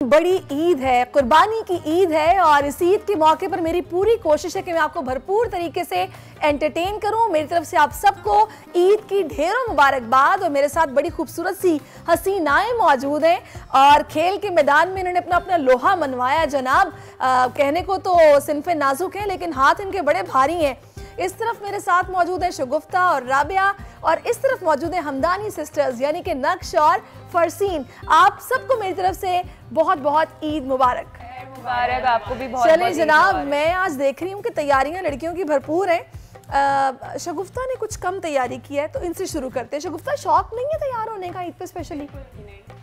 बड़ी ईद है, कुर्बानी की ईद है और इस ईद के मौके पर मेरी पूरी कोशिश है कि मैं आपको भरपूर तरीके से एंटरटेन करूं। मेरी तरफ से आप सबको ईद की ढेरों मुबारकबाद। और मेरे साथ बड़ी खूबसूरत सी हसीनाएं मौजूद हैं और खेल के मैदान में इन्होंने अपना अपना लोहा मनवाया जनाब। कहने को तो सिनफे नाजुक है लेकिन हाथ इनके बड़े भारी हैं। इस तरफ मेरे साथ मौजूद है शगुफ्ता और राबिया और इस तरफ मौजूद है हमदानी सिस्टर्स यानी कि नक्श और फरसीन। आप सबको मेरी तरफ से बहुत बहुत ईद मुबारक। मुबारक आपको भी बहुत। चलिए जनाब, मैं आज देख रही हूँ कि तैयारियां लड़कियों की भरपूर हैं। शगुफ्ता ने कुछ कम तैयारी की है तो इनसे शुरू करते हैं। शगुफ्ता, शौक नहीं है तैयार होने का ईद पे स्पेशली?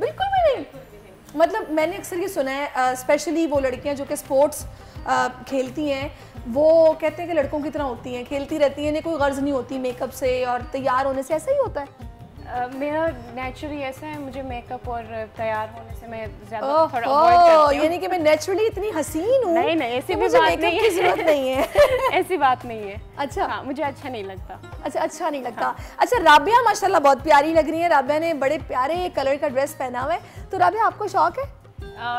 बिल्कुल भी नहीं। मतलब मैंने अक्सर ये सुना है स्पेशली वो लड़कियां जो कि स्पोर्ट्स खेलती हैं वो कहते हैं कि लड़कों की तरह होती हैं, खेलती रहती हैं, इन्हें कोई गर्ज नहीं होती मेकअप से और तैयार होने से। ऐसा ही होता है? मेरा नेचुरली ऐसा है, मुझे मेकअप और तैयार होने से मैं ज़्यादा थोड़ा अवॉइड करती हूं। यानी कि मैं नेचुरली इतनी हसीन हूँ। नहीं ऐसी भी बात नहीं है। की जरूरत नहीं है। ऐसी बात नहीं है। अच्छा। हाँ, मुझे अच्छा नहीं लगता। अच्छा नहीं लगता। हाँ। अच्छा, राबिया माशाल्लाह बहुत प्यारी लग रही है। राबिया ने बड़े प्यारे कलर का ड्रेस पहना हुआ है। तो राबिया, आपको शौक है?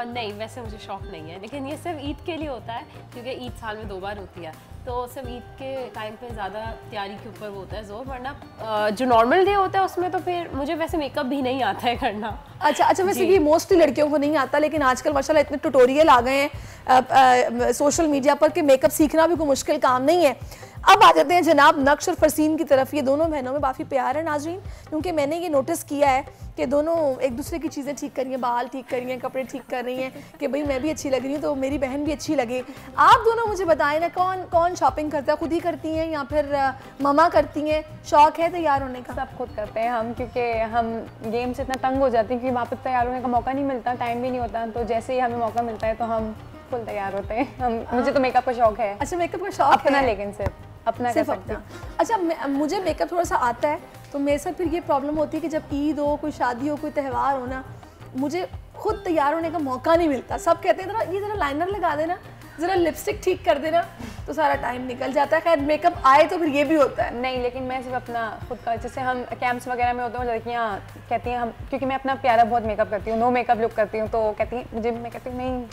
नहीं, वैसे मुझे शौक नहीं है, लेकिन ये सिर्फ ईद के लिए होता है क्योंकि ईद साल में 2 बार होती है तो सिर्फ ईद के टाइम पे ज़्यादा तैयारी के ऊपर वो होता है जोर। वरना जो नॉर्मल डे होता है उसमें तो फिर मुझे वैसे मेकअप भी नहीं आता है करना। अच्छा, वैसे ये मोस्टली लड़कियों को नहीं आता लेकिन आजकल माशाल्लाह इतने ट्यूटोरियल आ गए हैं सोशल मीडिया पर कि मेकअप सीखना भी कोई मुश्किल काम नहीं है। अब आ जाते हैं जनाब नक्श और फरसीन की तरफ। ये दोनों बहनों में काफ़ी प्यार है नाजरीन, क्योंकि मैंने ये नोटिस किया है कि दोनों एक दूसरे की चीज़ें ठीक कर रही हैं, बाल ठीक कर रही हैं, कपड़े ठीक कर रही हैं कि भाई मैं भी अच्छी लग रही हूँ तो मेरी बहन भी अच्छी लगे। आप दोनों मुझे बताएं ना, कौन शॉपिंग करता है? खुद ही करती हैं या फिर ममा करती हैं? शौक है तैयार होने का? सब खुद करते हैं हम, क्योंकि हम गेम से इतना तंग हो जाते हैं कि वहाँ पर तैयार होने का मौका नहीं मिलता, टाइम भी नहीं होता। तो जैसे ही हमें मौका मिलता है तो हम फुल तैयार होते हैं। मुझे तो मेकअप का शौक है। अच्छा, मेकअप का शौक अपना है? लेकिन सिर्फ अपना कर सकते हैं। अच्छा, मुझे मेकअप थोड़ा सा आता है तो मेरे साथ फिर ये प्रॉब्लम होती है कि जब ईद हो, कोई शादी हो, कोई त्यौहार हो ना, मुझे खुद तैयार होने का मौका नहीं मिलता। सब कहते हैं जरा लाइनर लगा देना, जरा लिपस्टिक ठीक कर देना, तो सारा टाइम निकल जाता है। खैर मेकअप आए तो फिर ये भी होता है। नहीं, लेकिन मैं सिर्फ अपना खुद का, जैसे हम कैंप्स वगैरह में होते हैं लड़कियाँ कहती हैं हम, क्योंकि मैं अपना प्यारा बहुत मेकअप करती हूँ, नो मेकअप लुक करती हूँ, तो कहती हैं मुझे, मैं कहती हूँ नहीं,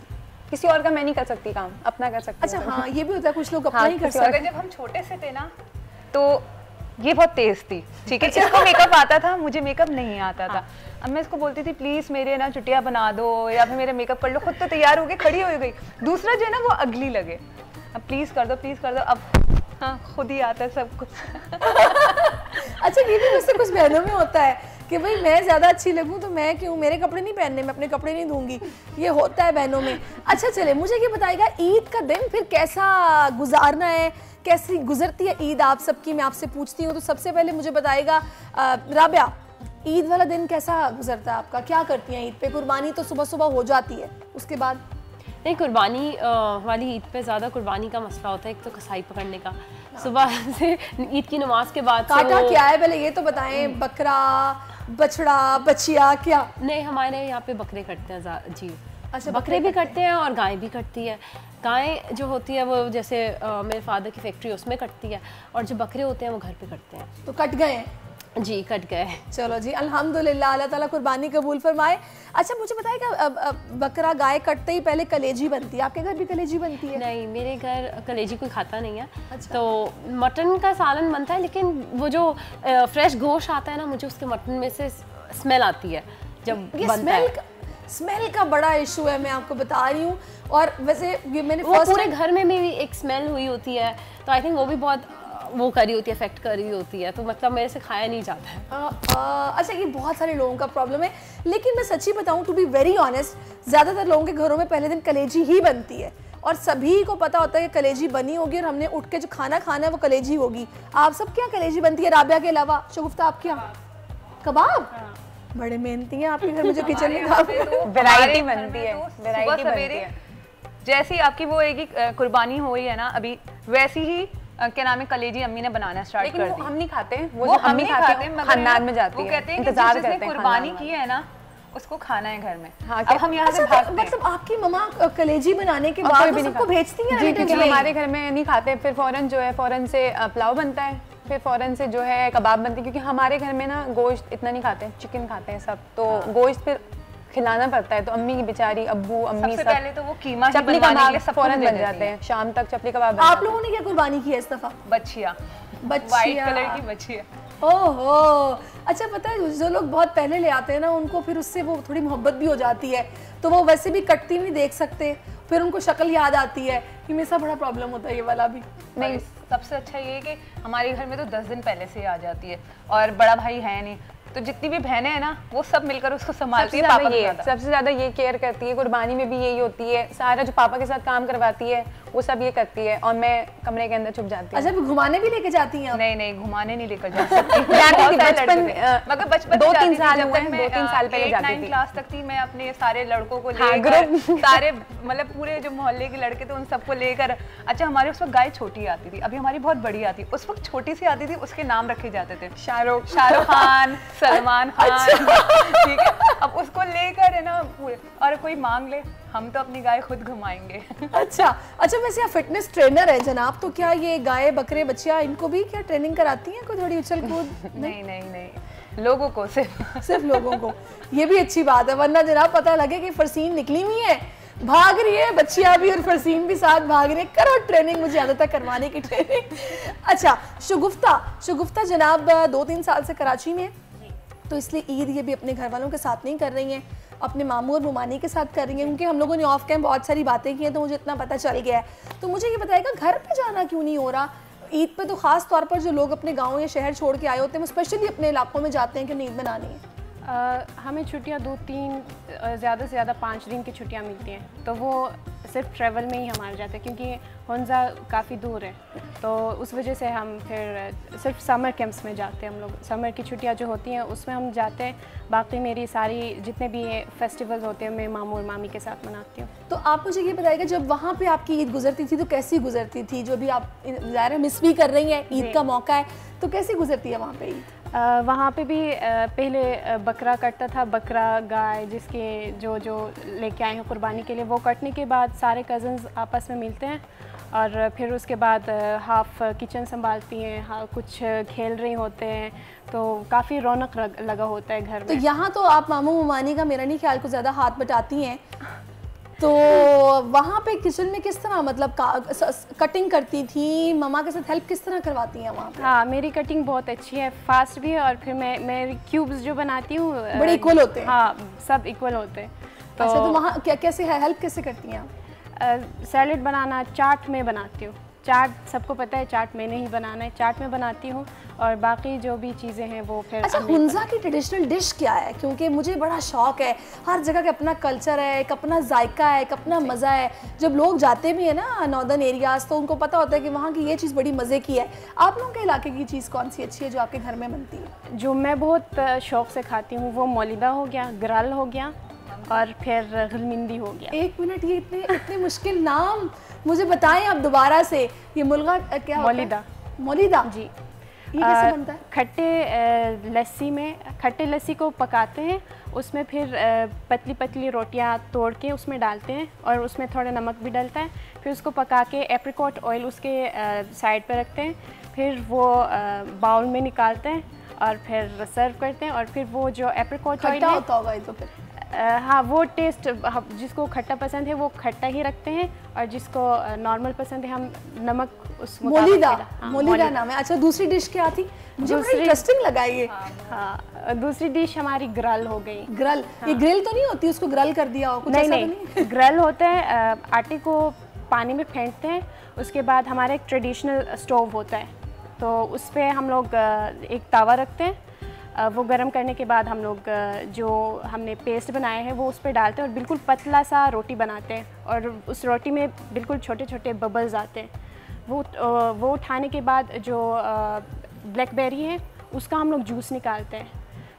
किसी और का मैं नहीं कर सकती काम, अपना कर सकती हूँ। अच्छा हाँ, ये भी होता है, कुछ लोग अपना नहीं कर सकते। जब हम छोटे से थे ना तो ये बहुत तेज थी, ठीक है, इसको मेकअप आता था, मुझे मेकअप नहीं आता था। अब मैं इसको बोलती थी प्लीज मेरे ना चुटिया बना दो या फिर मेरे मेकअप कर लो, खुद तो तैयार हो गई, खड़ी हो गई, दूसरा जो है ना वो अगली लगे, अब प्लीज कर दो। अब हाँ, खुद ही आता है सब कुछ। अच्छा, ये भी मुझसे कुछ बहनों में होता है कि भाई मैं ज़्यादा अच्छी लगूं तो मैं क्यों, मेरे कपड़े नहीं पहनने, मैं अपने कपड़े नहीं दूंगी, ये होता है बहनों में। अच्छा चले, मुझे ये बताइएगा ईद का दिन फिर कैसा गुजारना है, कैसी गुजरती है ईद आप सबकी? मैं आपसे पूछती हूँ तो सबसे पहले मुझे बताइएगा राबिया, ईद वाला दिन कैसा गुजरता है आपका? क्या करती हैं ईद पे? कुर्बानी तो सुबह सुबह हो जाती है, उसके बाद? नहीं, कुर्बानी वाली ईद पे ज़्यादा कुर्बानी का मसला होता है। एक तो कसाई पकड़ने का, सुबह से ईद की नमाज के बाद। काटा क्या है पहले ये तो बताएं? बकरा, बछड़ा, बचिया क्या? नहीं, हमारे यहाँ पे बकरे करते हैं जी। अच्छा, बकरे भी करते हैं और गाय भी कटती है। गाय जो होती है वो जैसे मेरे फादर की फैक्ट्री उसमें कटती है और जो बकरे होते हैं वो घर पे कटते हैं। तो कट गए हैं? जी, कट गए। चलो जी, अल्हम्दुलिल्लाह, अल्लाह ताला कुर्बानी कबूल फरमाए। अच्छा मुझे बताइएगा बकरा गाय कटते ही पहले कलेजी बनती है, आपके घर भी कलेजी बनती है? नहीं, मेरे घर कलेजी कोई खाता नहीं है। अच्छा। तो मटन का सालन बनता है, लेकिन वो जो फ्रेश गोश्त आता है ना, मुझे उसके मटन में से स्मेल आती है जब बनता है। स्मेल का बड़ा इशू है, मैं आपको बता रही हूँ। और वैसे ये मैंने वो पूरे घर में भी एक स्मेल हुई होती है, तो आई थिंक वो भी बहुत वो करी होती है, इफेक्ट करी होती है, तो मतलब मेरे से खाया नहीं जाता है। अच्छा, ये बहुत सारे लोगों का प्रॉब्लम है, लेकिन मैं सच्ची बताऊं, टू बी वेरी ऑनेस्ट, ज़्यादातर लोगों के घरों में पहले दिन कलेजी ही बनती है और सभी को पता होता है कि कलेजी बनी होगी और हमने उठ के जो खाना खाना है वो कलेजी होगी। आप सब क्या कलेजी बनती है राबिया के अलावा? शगुफ्ता आप क्या? कबाब? बड़े मेहनती हैं आपके घर में जो किचन में वैरायटी बनती है, वैरायटी बनती है। जैसी आपकी वो एक कुर्बानी हुई है ना अभी, वैसी ही क्या नाम है, कलेजी अम्मी ने बनाना स्टार्ट कर दी। हम नहीं खाते, वो हम नहीं खाते, खानदान में जाती है, इंतजार करते हैं, कुर्बानी की है ना उसको खाना है घर में। हाँ, अब हम यहाँ से भागते हैं। मतलब आपकी मम्मा कलेजी बनाने के बाद सबको भेजती हैं? जी, क्योंकि हमारे घर में नहीं खाते, फिर फौरन जो है फौरन से पुलाव बनता है, फिर फौरन से जो है कबाब बनती है, क्योंकि हमारे घर में ना गोश्त इतना नहीं खाते, चिकन खाते हैं सब, तो गोश्त फिर खिलाना पड़ता है, तो अम्मी की बेचारी, अब्बू, अम्मी सबसे सब पहले तो वो कीमा ही चपली बनवाने के कबाब लिए सब फौरन कुछ बन दे जाते देती हैं, शाम तक चपली कबाब बन आप जाते लोगों ने क्या कुर्बानी की है इस दफा? हैं। बछिया, बच्चिया। वाइट कलर की बछिया। ओहो, अच्छा पता है जो लोग बहुत पहले ले आते हैं ना उनको फिर उससे वो थोड़ी मोहब्बत भी हो जाती है, तो वो वैसे भी कटती नहीं देख सकते, फिर उनको शक्ल याद आती है कि मेरे साथ बड़ा प्रॉब्लम होता है ये वाला भी। नहीं, सबसे अच्छा ये है कि हमारे घर में तो 10 दिन पहले से ही आ जाती है, और बड़ा भाई है नहीं, तो जितनी भी बहनें हैं ना वो सब मिलकर उसको संभालती है। पापा सबसे ज्यादा ये केयर करती है, कुर्बानी में भी यही होती है, सारा जो पापा के साथ काम करवाती है वो सब ये करती है, और मैं कमरे के अंदर छुप जाती हूँ। अच्छा, घुमाने भी लेके जाती हैं? नहीं नहीं, घुमाने नहीं लेकर जा सकती। मगर बचपन 2-3 साल हुए, 2-3 साल पहले जाती थी। क्लास तक थी, मैं अपने सारे लड़कों को लेकर, सारे मतलब पूरे जो मोहल्ले के लड़के थे उन सबको लेकर। अच्छा, हमारे उस वक्त गाय छोटी आती थी, अभी हमारी बहुत बड़ी आती, उस वक्त छोटी सी आती थी, उसके नाम रखे जाते थे शाहरुख खान, सलमान खान। ठीक है, अब उसको लेकर है ना पूरे, और कोई मांग ले हम तो अपनी गाय खुद घुमाएंगे। अच्छा, वैसे आप फिटनेस ट्रेनर हैं जनाब, तो क्या ये गाय, बकरे, बच्चियाँ इनको भी क्या ट्रेनिंग कराती हैं, कोई थोड़ी उछल कूद? नहीं, लोगों को सिर्फ लोगों को। ये भी अच्छी बात है, वरना जनाब पता लगे कि फरसीन निकली हुई है, भाग रही है, बच्चियाँ भी और फरसीन भी साथ भाग रही है, करो ट्रेनिंग, मुझे आदत है करवाने की ट्रेनिंग। अच्छा, शगुफ्ता जनाब 2-3 साल से कराची में, तो इसलिए ईद ये भी अपने घर वालों के साथ नहीं कर रही हैं, अपने मामू और मुमानी के साथ कर रही हैं, क्योंकि हम लोगों ने ऑफ कैम बहुत सारी बातें की हैं, तो मुझे इतना पता चल गया है। तो मुझे ये बताएगा घर पे जाना क्यों नहीं हो रहा ईद पे? तो ख़ास तौर पर जो लोग अपने गाँव या शहर छोड़ के आए होते हैं वो स्पेशली अपने इलाकों में जाते हैं कि ईद मनानी है। हमें छुट्टियां 2-3 ज़्यादा से ज़्यादा 5 दिन की छुट्टियां मिलती हैं, तो वो सिर्फ ट्रैवल में ही हमारे जाते हैं, क्योंकि हुंजा काफ़ी दूर है, तो उस वजह से हम फिर सिर्फ समर कैंप्स में जाते हैं। हम लोग समर की छुट्टियां जो होती हैं उसमें हम जाते हैं, बाकी मेरी सारी जितने भी फेस्टिवल्स होते हैं मैं मामू और मामी के साथ मनाती हूँ। तो आप मुझे ये बताइएगा, जब वहाँ पे आपकी ईद गुजरती थी तो कैसी गुजरती थी? जो भी आप ज़ाहिर मिस भी कर रही हैं, ईद का मौका है, तो कैसी गुजरती है वहाँ पे ईद? वहाँ पे भी पहले बकरा कटता था, बकरा गाय जिसके जो लेके आए हैं कुर्बानी के लिए, वो कटने के बाद सारे कज़न्स आपस में मिलते हैं, और फिर उसके बाद हाफ किचन संभालती हैं, हाँ कुछ खेल रही होते हैं, तो काफ़ी रौनक लगा होता है घर में। तो यहाँ तो आप मामू मुमानी का मेरा नहीं ख्याल को ज़्यादा हाथ बटाती हैं, तो वहाँ पे किचन में किस तरह मतलब कटिंग करती थी, मम्मा के साथ हेल्प किस तरह करवाती हैं वहाँ पे? हाँ, मेरी कटिंग बहुत अच्छी है, फास्ट भी है, और फिर मैं क्यूब्स जो बनाती हूँ बड़े इक्वल होते हैं। हाँ, सब इक्वल होते हैं। तो अच्छा, तो वहाँ कैसे है, हेल्प कैसे करती हैं आप? सैलेड बनाना, चाट में बनाती हूँ, चाट सबको पता है, चाट मैंने ही बनाना है, चाट में बनाती हूँ, और बाकी जो भी चीज़ें हैं वो फिर। अच्छा, हुंजा की ट्रेडिशनल डिश क्या है? क्योंकि मुझे बड़ा शौक है, हर जगह का अपना कल्चर है, एक अपना जायका है, एक अपना मज़ा है। जब लोग जाते भी हैं ना नॉर्दर्न एरियाज़, तो उनको पता होता है कि वहाँ की ये चीज़ बड़ी मज़े की है। आप लोगों के इलाके की चीज़ कौन सी अच्छी है जो आपके घर में बनती है? जो मैं बहुत शौक से खाती हूँ वो मौलिदा हो गया, ग्रल हो गया, और फिर गलमिंदी हो गया। 1 मिनट, ये इतने मुश्किल नाम मुझे बताएं आप दोबारा से। ये मुल्गा क्या होता है? मौलिदा जी। ये कैसे बनता है? खट्टे लस्सी को पकाते हैं, उसमें फिर पतली पतली रोटियां तोड़ के उसमें डालते हैं, और उसमें थोड़ा नमक भी डलता है, फिर उसको पका के एप्रिकॉट ऑयल उसके साइड पे रखते हैं, फिर वो बाउल में निकालते हैं और फिर सर्व करते हैं। और फिर वो जो एप्रिकॉट ऑयल होता होगा ये तो फिर हाँ, वो टेस्ट जिसको खट्टा पसंद है वो खट्टा ही रखते हैं, और जिसको नॉर्मल पसंद है हम नमक उस मौलिदा नाम है। अच्छा, दूसरी डिश क्या थी? मुझे बड़ा इंटरेस्टिंग लगा ये। हाँ, दूसरी डिश हमारी ग्रल हो गई। ग्रल, ये ग्रिल तो नहीं होती, उसको ग्रल कर दिया हो कुछ? नहीं, ग्रल होता है, आटे को पानी में फेंटते हैं, उसके बाद हमारा एक ट्रेडिशनल स्टोव होता है, तो उस पर हम लोग एक तवा रखते हैं, वो गर्म करने के बाद हम लोग जो हमने पेस्ट बनाया है वो उस पर डालते हैं, और बिल्कुल पतला सा रोटी बनाते हैं, और उस रोटी में बिल्कुल छोटे छोटे बबल्स आते हैं। वो उठाने के बाद जो ब्लैकबेरी है उसका हम लोग जूस निकालते हैं,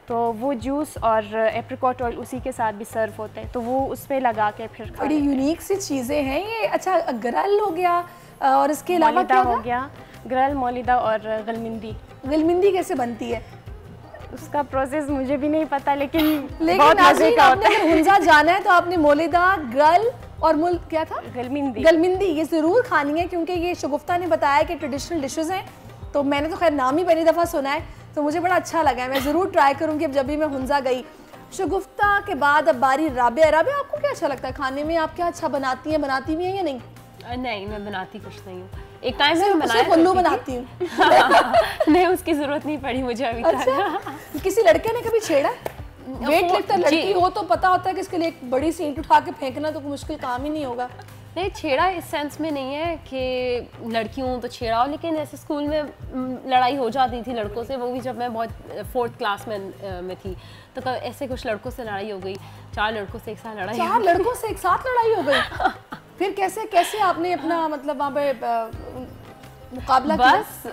तो वो जूस और एप्रिकॉट ऑयल उसी के साथ भी सर्व होता है, तो वो उस पर लगा के फिर बड़ी यूनिक सी चीज़ें हैं ये। अच्छा, ग्रल हो गया, और इसके अलावा क्या हो गया? ग्रल, मौलिदा और गलमिंदी। गलमिंदी कैसे बनती है? उसका प्रोसेस मुझे भी नहीं पता, लेकिन बहुत मजे का होता है। अगर हुंजा जाना है तो आपने मौलिदा, ग्रल और क्या था? गलमिंदी ये ज़रूर खानी है, क्योंकि ये शगुफ्ता ने बताया कि ट्रेडिशनल डिशेज़ हैं, तो मैंने तो खैर नाम ही पहली दफ़ा सुना है, तो मुझे बड़ा अच्छा लगा है, मैं ज़रूर ट्राई करूँगी अब जब भी मैं हुंजा गई। शगुफ्ता के बाद अब बारी राबिया। राबिया, आपको क्या अच्छा लगता है खाने में? आप क्या अच्छा बनाती हैं भी हैं या नहीं? नहीं, मैं बनाती कुछ नहीं हूँ। एक टाइम में बनाया कुल्लू बनाती हूँ। नहीं, उसकी जरूरत नहीं पड़ी मुझे अभी तक। अच्छा, किसी लड़के ने कभी छेड़ा? वेट लिफ्टर लड़की हो तो पता होता है कि इसके लिए एक बड़ी सी ईंट उठा के फेंकना तो मुश्किल काम ही नहीं होगा। नहीं, छेड़ा इस सेंस में नहीं है कि लड़की हूँ तो छेड़ा हो, लेकिन ऐसे स्कूल में लड़ाई हो जाती थी लड़कों से, वो भी जब मैं बहुत 4th क्लास में थी, तो ऐसे कुछ लड़कों से लड़ाई हो गई। 4 लड़कों से एक साथ लड़ाई। 4 लड़कों से एक साथ लड़ाई हो गई? फिर कैसे आपने अपना मतलब वहाँ पे मुकाबला किया? बस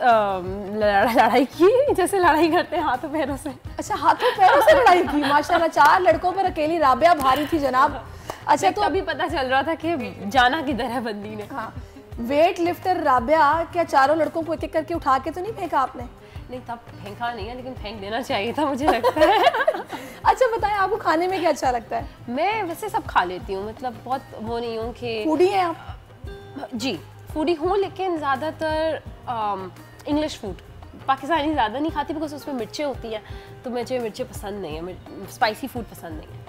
लड़ाई की, जैसे लड़ाई करते हैं हाथों पैरों से। अच्छा, हाथों पैरों से लड़ाई की। माशाल्लाह, 4 लड़कों पर अकेली राबिया भारी थी जनाब। अच्छा, तो अभी पता चल रहा था कि जाना किधर है बंदी ने। हाँ, वेट लिफ्टर राबिया, क्या चारों लड़कों को एक-एक करके उठा के तो नहीं फेंका आपने? नहीं, तब फेंका नहीं है, लेकिन फेंक देना चाहिए था मुझे लगता है। अच्छा बताएं, आपको खाने में क्या अच्छा लगता है? मैं वैसे सब खा लेती हूँ, मतलब बहुत वो नहीं हूँ कि फूडी हैं आप? जी, फूडी हूँ, लेकिन ज़्यादातर इंग्लिश फूड, पाकिस्तानी ज़्यादा नहीं खाती बिकॉज उसमें मिर्चें होती हैं, तो मुझे मिर्चें पसंद नहीं है, स्पाइसी फूड पसंद नहीं है।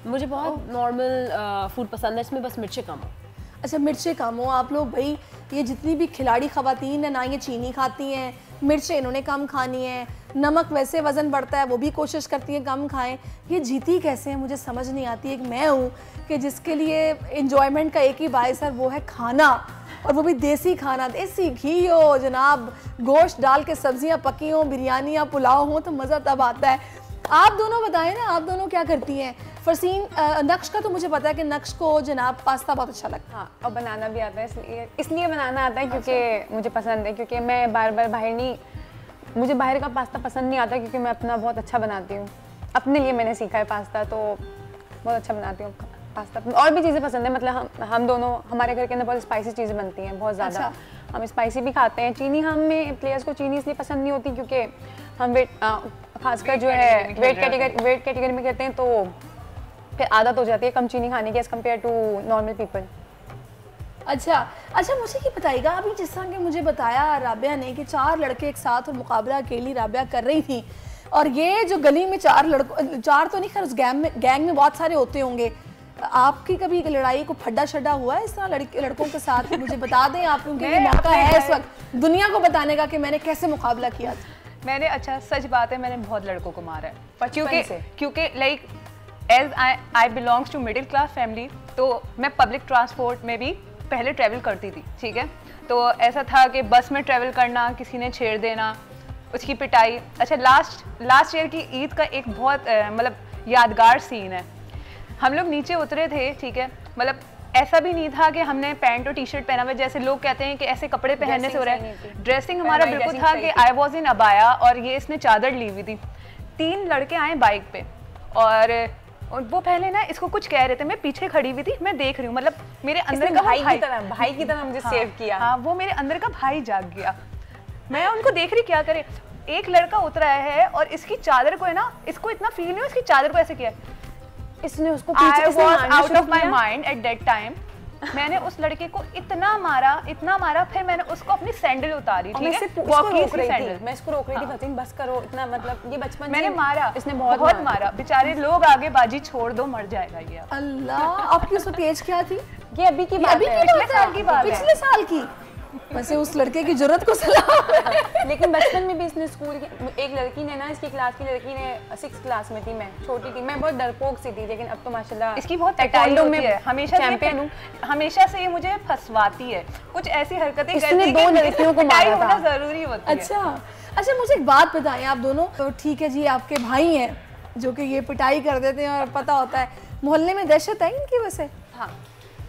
मुझे बहुत नॉर्मल फूड पसंद है, इसमें बस मिर्चें कम हो। अच्छा, मिर्चें कम हो। आप लोग भाई, ये जितनी भी खिलाड़ी ख़वातीन हैं ना, ये चीनी खाती हैं, मिर्चें इन्होंने कम खानी है, नमक वैसे वज़न बढ़ता है वो भी कोशिश करती हैं कम खाएं। ये जीती कैसे हैं मुझे समझ नहीं आती। एक मैं हूँ कि जिसके लिए इन्जॉयमेंट का एक ही बाइस है, वो है खाना, और वो भी देसी खाना, देसी घी हो जनाब, गोश्त डाल के सब्जियां पकी हों, बिरयानी या पुलाव हो तो मज़ा तब आता है। आप दोनों बताएं ना, आप दोनों क्या करती हैं? फरसीन, नक्श का तो मुझे पता है कि नक्श को जनाब पास्ता बहुत अच्छा लगता है। हाँ, और बनाना भी आता है, इसलिए बनाना आता है क्योंकि मुझे पसंद है, क्योंकि मैं बार बार बाहर नहीं, मुझे बाहर का पास्ता पसंद नहीं आता, क्योंकि मैं अपना बहुत अच्छा बनाती हूँ। अपने लिए मैंने सीखा है पास्ता, तो बहुत अच्छा बनाती हूँ पास्ता। और भी चीज़ें पसंद है, मतलब हम दोनों, हमारे घर के अंदर बहुत स्पाइसी चीज़ें बनती हैं, बहुत ज़्यादा। अच्छा। हम स्पाइसी भी खाते हैं। चीनी, हमें प्लेयर्स को चीनी इसलिए पसंद नहीं होती क्योंकि हम खासकर जो है वेट कैटेगरी में कहते हैं, तो फिर आदत हो जाती है कम चीनी खाने की as compare to normal people. अच्छा, मुझे ये बताइएगा, अभी जिस तरह के मुझे बताया राबिया ने कि 4 लड़के एक साथ और मुकाबला अकेली राबिया कर रही थी, और ये जो गली में 4 तो नहीं, खैर उस गैंग में बहुत सारे होते होंगे। आपकी कभी लड़ाई को फड्डा शड्डा हुआ है इस तरह लड़कों के साथ? मुझे बता दें, आप क्योंकि मौका है इस वक्त दुनिया को बताने का कि मैंने कैसे मुकाबला किया था। मैंने, अच्छा सच बात है, मैंने बहुत लड़कों को मारा है, क्योंकि like as I belongs to middle class family, तो मैं पब्लिक ट्रांसपोर्ट में भी पहले ट्रैवल करती थी, ठीक है। तो ऐसा था कि बस में ट्रैवल करना, किसी ने छेड़ देना, उसकी पिटाई। अच्छा, लास्ट ईयर की ईद का एक बहुत मतलब यादगार सीन है। हम लोग नीचे उतरे थे, ठीक है, मतलब ऐसा भी नहीं था कि हमने पैंट और टी शर्ट पहना हुआ, जैसे लोग कहते हैं कि ऐसे कपड़े पहनने से हो रहा है। ड्रेसिंग हमारा बिल्कुल था कि आई वॉज इन अबाया, और ये इसने चादर ली हुई थी। 3 लड़के आए बाइक पे, और वो पहले ना इसको कुछ कह रहे थे, मैं पीछे खड़ी हुई थी, मैं देख रही हूँ, मतलब मेरे अंदर का भाई की तरह मुझे सेव किया। हाँ, वो मेरे अंदर का भाई जाग गया। मैं उनको देख रही, क्या करे। एक लड़का उतरा है और इसकी चादर को है ना, इसको इतना फील नहीं, इसकी चादर को ऐसे किया, इसने उसको पीछे से मारना out of my mind at that time. मैंने उस लड़के को इतना मारा, फिर मैंने उसको अपनी सैंडल उतारी, ठीक है, वॉकिंग सैंडल। मैं इसको रोक रही थी, फरसीन बस करो, इतना मतलब ये बचपन मैंने मारा, इसने बहुत मारा। बेचारे लोग आगे, बाजी छोड़ दो, मर जाएगा ये। अल्लाह, आपकी उस वक्त एज क्या थी? ये अभी की बात है, पिछले साल की बात है। पिछले साल की? वैसे उस लड़के की जरूरत को सलाम। लेकिन बचपन में भी इसने स्कूल की एक लड़की ने ना, इसकी क्लास की लड़की ने 6th क्लास में थी, मैं छोटी थी, मैं बहुत डरपोक सी थी, लेकिन अब तो माशाल्लाह इसकी बहुत टैलेंट में है, हमेशा चैंपियन हूँ। हमेशा से ये मुझे फंसवाती है, कुछ ऐसी हरकतें करती है, 2 लड़कियों को मारा था, जरूरी होती है। अच्छा, मुझे एक बात बताएं आप दोनों, तो ठीक है जी, आपके भाई हैं जो कि ये पिटाई कर देते हैं और पता होता है, मोहल्ले में दहशत है इनकी वजह से? हाँ,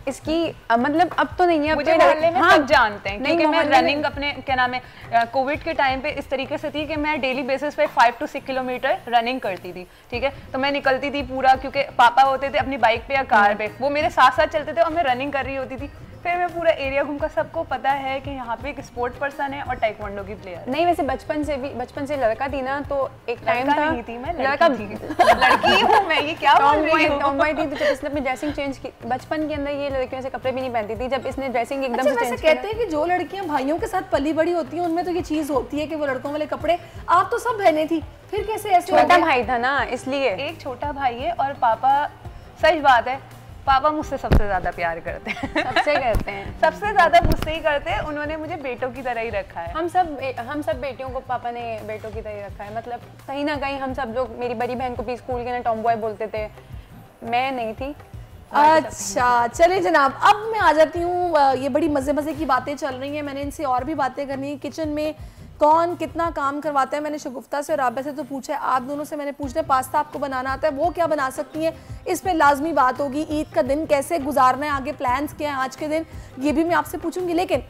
इसकी मतलब अब तो नहीं है, मुझे मोहल्ले में सब जानते हैं, क्योंकि मैं रनिंग अपने क्या नाम है कोविड के टाइम पे इस तरीके से थी कि मैं डेली बेसिस पे 5 to 6 किलोमीटर रनिंग करती थी, ठीक है। तो मैं निकलती थी पूरा, क्योंकि पापा होते थे अपनी बाइक पे या कार पे, वो मेरे साथ साथ चलते थे और मैं रनिंग कर रही होती थी। फिर मैं पूरा एरिया घूमकर, सबको पता है कि यहाँ पे एक स्पोर्ट पर्सन है और टाइक्वांडो की प्लेयर। नहीं वैसे बचपन से लड़का थी ना, तो एक टाइम था नहीं थी मैं, लड़का लड़की हूँ मैं, ये क्या बोल रही हूँ। टॉमबॉय थी, तो जब इसने अपनी ड्रेसिंग चेंज की, बचपन के अंदर ये लड़कियों से कपड़े भी नहीं पहनती थी, जब इसने ड्रेसिंग एकदम से चेंज कहते हैं कि जो लड़कियां भाइयों के साथ पली बड़ी होती हैं उनमें तो ये चीज होती है कि वो लड़कों वाले कपड़े, आप तो सब पहने थी, फिर कैसे ऐसे? छोटा भाई था ना इसलिए। एक छोटा भाई है और पापा, सच बात है, पापा मुझसे सबसे ज्यादा प्यार करते हैं। सबसे करते हैं, सबसे ज्यादा मुझसे ही करते हैं, उन्होंने मुझे बेटों की तरह ही रखा है। हम सब बेटियों को पापा ने बेटों की तरह रखा है, मतलब कहीं ना कहीं हम सब लोग, मेरी बड़ी बहन को भी स्कूल के ना टॉमबॉय बोलते थे, मैं नहीं थी। अच्छा चलिए जनाब, अब मैं आ जाती हूँ, ये बड़ी मज़े की बातें चल रही हैं, मैंने इनसे और भी बातें करनी है। किचन में कौन कितना काम करवाता है, मैंने शगुफ्ता से और राबिया से तो पूछा है, आप दोनों से मैंने पूछना है पास्ता आपको बनाना आता है, वो क्या बना सकती हैं, इस पर लाजमी बात होगी। ईद का दिन कैसे गुजारना है, आगे प्लान्स क्या हैं आज के दिन, ये भी मैं आपसे पूछूंगी। लेकिन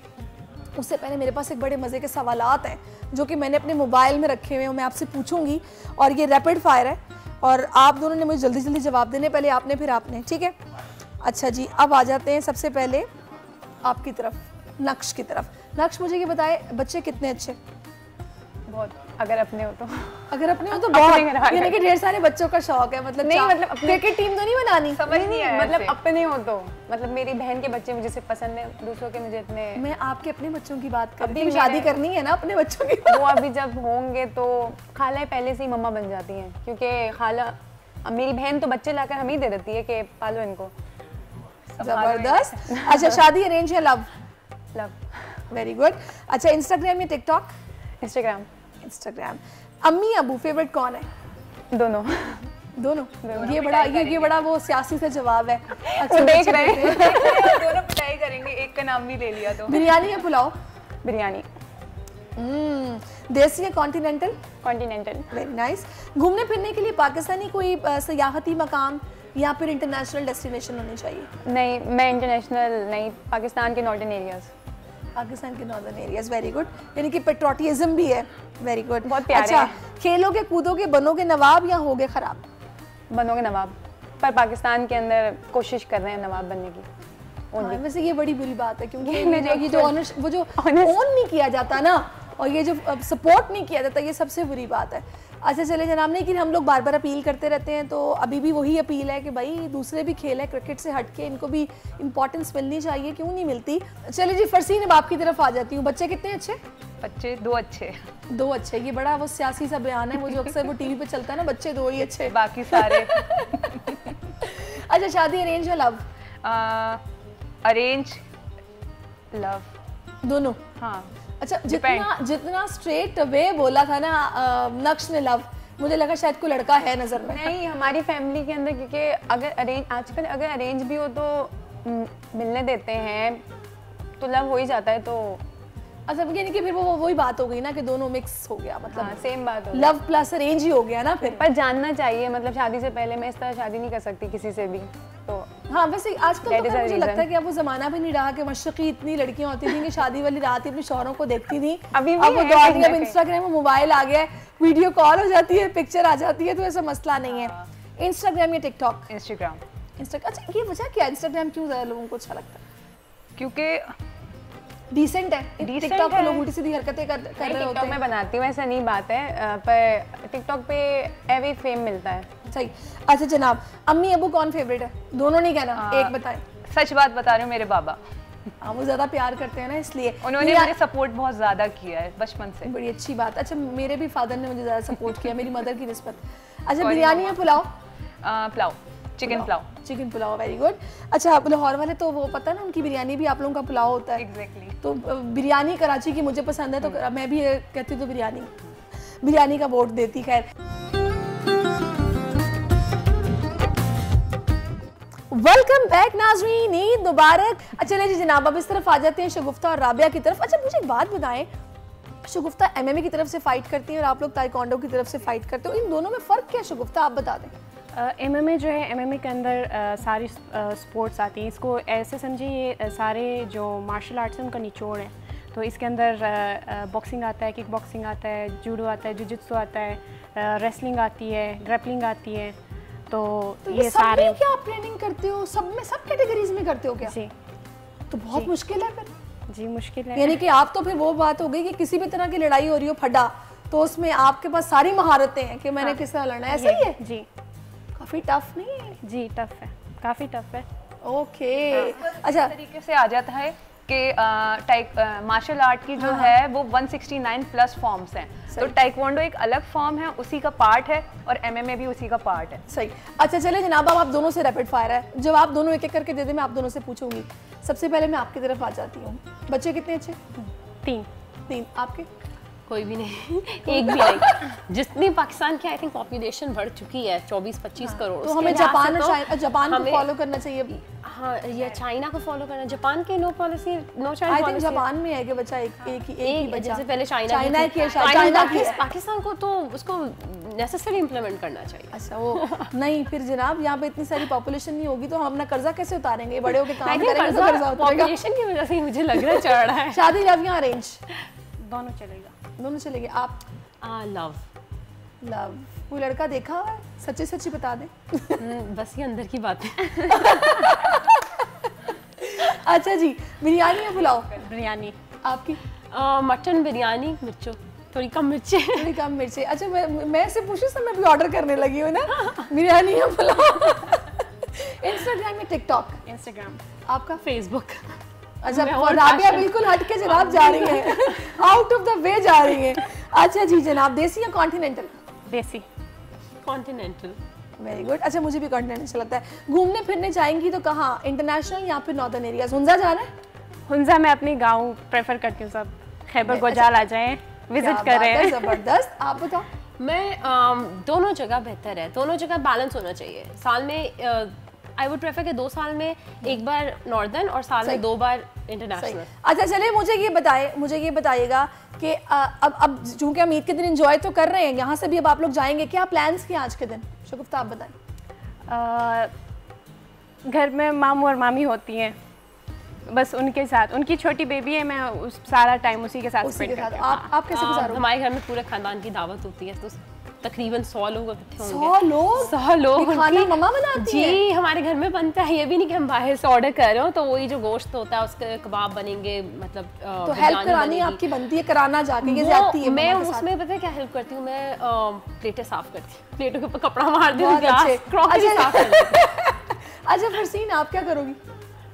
उससे पहले मेरे पास एक बड़े मज़े के सवालात हैं जो कि मैंने अपने मोबाइल में रखे हुए हैं, मैं आपसे पूछूंगी, और ये रैपिड फायर है और आप दोनों ने मुझे जल्दी जल्दी जवाब देने, पहले आपने फिर आपने, ठीक है? अच्छा जी, अब आ जाते हैं सबसे पहले आपकी तरफ, नक्श की तरफ। नक्श मुझे ये बताए, बच्चे कितने अच्छे? बहुत, अगर अपने हो तो। अगर अपने हो तो बहुत, यानी कि ढेर सारे बच्चों का शौक है, मतलब नहीं मतलब क्रिकेट टीम तो नहीं बनानी, समझ नहीं आया मतलब अपने हो तो, मतलब मेरी बहन के बच्चे मुझे सिर्फ पसंद है, दूसरों के मुझे इतने। मैं आपके अपने बच्चों की बात कर रही हूँ, शादी करनी है ना अपने बच्चों की। वो अभी जब होंगे तो खाला पहले से ही मम्मा बन जाती हैं, क्योंकि खाला, मेरी बहन तो बच्चे लाकर हमें ही दे देती है कि पालो इनको। जबरदस्त। अच्छा, शादी अरेंज है लव? लव। Very good. अच्छा, इंस्टाग्राम या टिकटॉक? इंस्टाग्राम। इंस्टाग्राम। अम्मी अबू फेवरेट कौन है? दोनों। दोनों? ये बड़ा वो सियासी सा जवाब है। अच्छा, देख रहे हैं। दोनों पिटाई करेंगे, एक का नाम भी ले लिया तो। बिरयानी या पुलाव? बिरयानी। देसी या कॉन्टिनेंटल? कॉन्टिनेंटल। Very nice. घूमने फिरने के लिए पाकिस्तानी कोई सयाहती मकाम या फिर इंटरनेशनल डेस्टिनेशन होनी चाहिए? नहीं, मैं इंटरनेशनल नहीं, पाकिस्तान के नॉर्दर्न एरियाज। पाकिस्तान के नॉर्दर्न एरियाज, वेरी गुड, यानी कि पेट्रोटिज्म भी है, वेरी गुड, बहुत प्यारे। अच्छा, खेलोगे कूदोगे बनोगे नवाब या होगे खराब? बनोगे नवाब, पर पाकिस्तान के अंदर कोशिश कर रहे हैं नवाब बनने की। हाँ, वैसे ये बड़ी बुरी बात है, क्योंकि ये जो ऑनर, वो जो ऑन नहीं किया जाता ना, और ये जो सपोर्ट नहीं किया जाता, ये सबसे बुरी बात है। अच्छा चले जनाब, लेकिन हम लोग बार बार अपील करते रहते हैं, तो अभी भी वही अपील है कि भाई दूसरे भी खेल है, क्रिकेट से हटके इनको भी इंपॉर्टेंस मिलनी चाहिए, क्यों नहीं मिलती। चलिए जी, फरसीन अब आपकी तरफ आ जाती हूँ। बच्चे कितने अच्छे? बच्चे दो अच्छे। दो अच्छे, ये बड़ा वो सियासी सा बयान है, वो जो अक्सर वो टीवी पे चलता है ना, बच्चे दो ही अच्छे, बाकी सारे। अच्छा, शादी अरेंज या लव? अरेंज, लव, दोनों। हाँ। अच्छा, जितना स्ट्रेट वे बोला था ना नक्श ने लव, मुझे लगा शायद कोई लड़का है नजर में। नहीं, हमारी फैमिली के अंदर, क्योंकि अगर अरेंज, आजकल अगर अरेंज भी हो तो मिलने देते हैं, तो लव हो ही जाता है। तो अच्छा, यानी कि फिर वो वही बात हो गई ना कि दोनों मिक्स हो गया, मतलब हाँ, सेम बात हो, लव प्लस अरेंज ही हो गया ना फिर। पर जानना चाहिए, मतलब शादी से पहले मैं इस तरह शादी नहीं कर सकती किसी से भी, तो हाँ, वैसे आजकल तो मुझे लगता है कि अब वो जमाना भी नहीं रहा कि मशरकी इतनी लड़कियां होती थी कि शादी वाली रात ही अपने शौहरों को देखती थी। अभी अब वो दौर नहीं, अब इंस्टाग्राम में मोबाइल आ गया है, वीडियो कॉल हो जाती है, पिक्चर आ जाती है, तो ऐसा मसला नहीं है। इंस्टाग्राम या टिकटॉक? इंस्टाग्राम। अच्छा, ये वजह क्या, इंस्टाग्राम क्यों ज्यादा लोगों को अच्छा लगता है? क्योंकि डिसेंट है, टिकटॉक पे लोग उल्टी सीधी हरकतें कर रहे होते हैं। टिकटॉक में बनाती हूँ, ऐसा नहीं बात है, पर टिकटॉक पे एवरी फेम मिलता है। सही। अच्छा जनाब, अम्मी अबू कौन फेवरेट है? दोनों नहीं कहना, एक बताएं। सच बात बता रही हूँ, मेरे बाबा। हाँ, वो ज्यादा प्यार करते हैं ना, इसलिए उन्होंने मुझे सपोर्ट बहुत ज्यादा किया है बचपन से। बड़ी अच्छी बात। अच्छा, मेरे भी फादर ने मुझे ज्यादा सपोर्ट किया, मेरी मदर की निस्बत। अच्छा, बिरयानी या pulao? Pulao, chicken pulao. Chicken pulao, very good. अच्छा, लाहौर वाले तो वो पता है ना, उनकी बिरयानी भी आप लोगों का पुलाव होता है। एग्जैक्टली। तो बिरयानी कराची की मुझे पसंद है, तो मैं भी कहती हूँ तो बिरयानी का वोट देती। खैर, वेलकम बैक नाज़रीन, ईद मुबारक। अच्छा जी जनाब, अब इस तरफ आ जाते हैं शगुफ्ता और राबिया की तरफ। अच्छा, मुझे एक बात बताएं, शगुफ्ता एमएमए की तरफ से फाइट करती हैं और आप लोग ताइक्वांडो की तरफ से फाइट करते हो, इन दोनों में फ़र्क क्या है शगुफ्ता, आप बता दें। एमएमए जो है, एमएमए के अंदर सारी स्पोर्ट्स आती हैं, इसको ऐसे समझिए ये सारे जो मार्शल आर्ट्स हैं उनका निचोड़ है। तो इसके अंदर बॉक्सिंग आता है, किक बॉक्सिंग आता है, जूडो आता है, जिजित्सु आता है, रेसलिंग आती है, ग्रैपलिंग आती है। तो ये सारे क्या आप ट्रेनिंग करते हो? सब में, सब कैटेगरीज में करते हो क्या? जी। तो बहुत मुश्किल है फिर। जी मुश्किल है। यानी कि आप तो फिर वो बात हो गई कि किसी भी तरह की लड़ाई हो रही हो फड्डा, तो उसमें आपके पास सारी महारतें हैं कि मैंने किस तरह लड़ना है, ऐसा ही है? जी काफी टफ नहीं है? जी टफ है, काफ़ी टफ है। ओके अच्छा, तरीके से आ जाता है कि मार्शल आर्ट की जो है वो 169 प्लस फॉर्म्स हैं। तो टाइक्वांडो एक अलग फॉर्म है, उसी का पार्ट है, और एमएमए भी उसी का पार्ट है। सही। अच्छा चले जनाब, अब आप दोनों से रैपिड फायर है, जब आप दोनों एक एक करके दे दे मैं आप दोनों से पूछूंगी। सबसे पहले मैं आपकी तरफ आ जाती हूँ। बच्चे कितने अच्छे? 3। आपके? कोई भी नहीं, एक भी नहीं। जितनी पाकिस्तान की आई थिंक पॉपुलेशन बढ़ चुकी है 24-25 करोड़, तो हमें जापान और जापान को फॉलो करना चाहिए। हाँ, या चाइना को फॉलो करना। जापान की no policy, no child I think policy. Japan में है कि बच्चा एक ही बच्चा। जैसे पहले चाइना की पाकिस्तान को तो उसको नेसेसरी इंप्लीमेंट करना चाहिए। अच्छा वो नहीं, फिर जनाब यहाँ पे इतनी सारी पॉपुलेशन नहीं होगी तो हम अपना कर्जा कैसे उतारेंगे? बड़े होके काम करेंगे तो कर्जा उतारेगा। पॉपुलेशन की वजह से मुझे लग रहा है चढ़ रहा है। शादी लव या अरेंज? दोनों चलेगा। दोनों चलेंगे। आप? लव। लव। कोई लड़का देखा है? सच्ची सच्ची बता दे। बस ये अंदर की बात है। अच्छा जी, बिरयानी या पुलाव? बिरयानी। आपकी? मटन बिरयानी, मिर्चो थोड़ी कम मिर्ची। थोड़ी कम मिर्ची। अच्छा मैं से पूछूं तो मैं भी ऑर्डर करने लगी हूँ ना। बिरयानी या पुलाव? इंस्टाग्राम या टिकटॉक? इंस्टाग्राम। आपका? फेसबुक। अच्छा, राबिया बिल्कुल हट के जनाब जा रही है, आउट ऑफ द वे जा रही है। अच्छा जी जनाब, देसी या कॉन्टिनेंटल? देसी। कॉन्टिनेंटल। Very good. अच्छा मुझे भी कॉन्टिनेंटल अच्छा लगता है। घूमने फिरने जाएंगी तो कहाँ, इंटरनेशनल या फिर नॉर्दर्न एरियाज? हुंजा जाना है? हुंजा मैं अपनी गांव प्रेफर करती हूँ, सब खैबर गोजाल आ जाएं, विजिट करें। जबरदस्त। आप बताओ। मैं दोनों जगह बेहतर है, दोनों जगह बैलेंस होना चाहिए। साल में आई वुड प्रेफर कि 2 साल में एक बार नॉर्दर्न और साल में 2 बार इंटरनेशनल। अच्छा चलिए मुझे ये बताइएगा कि अब चूंकि हम ईद के दिन एंजॉय तो कर रहे हैं, यहाँ से भी अब आप लोग जाएंगे, क्या प्लान्स किए आज के दिन? शगुफ्ता आप बताएं। घर में मामू और मामी होती हैं, बस उनके साथ, उनकी छोटी बेबी है, मैं सारा टाइम उसी के साथ स्पेंड करती हूँ। आप कैसे गुजारो? हमारे घर में पूरे खानदान की दावत होती है, तो तकरीबन 100 लोग इकट्ठे होंगे। 100 लोग? खाना मम्मा बनाती है? जी हमारे घर में बनता है, ये भी नहीं कि हम बाहर से ऑर्डर कर रहे हो। तो वही जो गोश्त होता है उसके कबाब बनेंगे, मतलब तो हेल्प करानी आपकी बनती है, कराना जाके ये जाती है? मैं उसमें पता है क्या हेल्प करती हूँ, मैं प्लेटें साफ करती हूँ, प्लेटों के ऊपर कपड़ा मार देती हूँ, ग्लास क्रॉकरी साफ करती। अच्छा फरसीन आप क्या करोगी?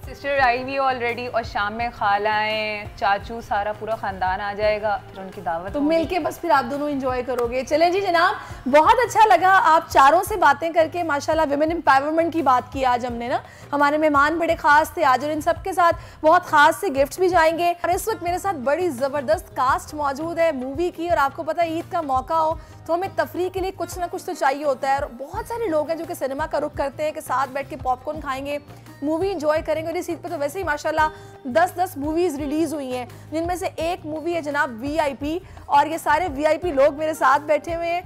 सिस्टर आई हुई ऑलरेडी, और शाम में खालाएं, चाचू, सारा पूरा खानदान आ जाएगा, फिर उनकी दावत तो मिलके बस फिर आप दोनों एंजॉय करोगे। चलें जी जनाब, बहुत अच्छा लगा आप चारों से बातें करके। माशाल्लाह विमेन एम्पावरमेंट की बात की आज हमने ना। हमारे मेहमान बड़े खास थे आज, और इन सब के साथ बहुत खास से गिफ्ट्स भी जाएंगे। और इस वक्त मेरे साथ बड़ी ज़बरदस्त कास्ट मौजूद है मूवी की, और आपको पता है ईद का मौका हो तो हमें तफरीह के लिए कुछ ना कुछ तो चाहिए होता है। और बहुत सारे लोग हैं जो कि सिनेमा का रुख करते हैं कि साथ बैठ के पॉपकॉर्न खाएंगे, मूवी एंजॉय करेंगे। और इस ईद पे तो वैसे ही माशाल्लाह 10-10 मूवीज़ रिलीज़ हुई हैं, जिनमें से एक मूवी है जनाब VIP, और ये सारे VIP लोग मेरे साथ बैठे हुए हैं,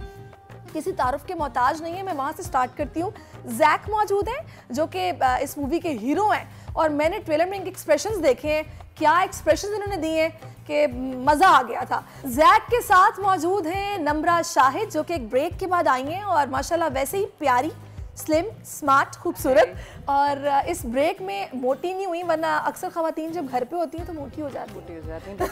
किसी तारुफ के मोहताज नहीं है। मैं वहाँ से स्टार्ट करती हूँ। जैक मौजूद हैं जो कि इस मूवी के हीरो हैं, और मैंने ट्रेलर में इनके एक्सप्रेशंस देखे हैं, क्या एक्सप्रेशंस इन्होंने दिए हैं कि मज़ा आ गया था। जैक के साथ मौजूद हैं नम्रा शाहिद, जो कि एक ब्रेक के बाद आई हैं, और माशाल्लाह वैसे ही प्यारी, स्लिम, स्मार्ट, खूबसूरत, और इस ब्रेक में मोटी नहीं हुई, वरना अक्सर ख़वातीन जब घर पे होती हैं तो मोटी हो जाती हैं।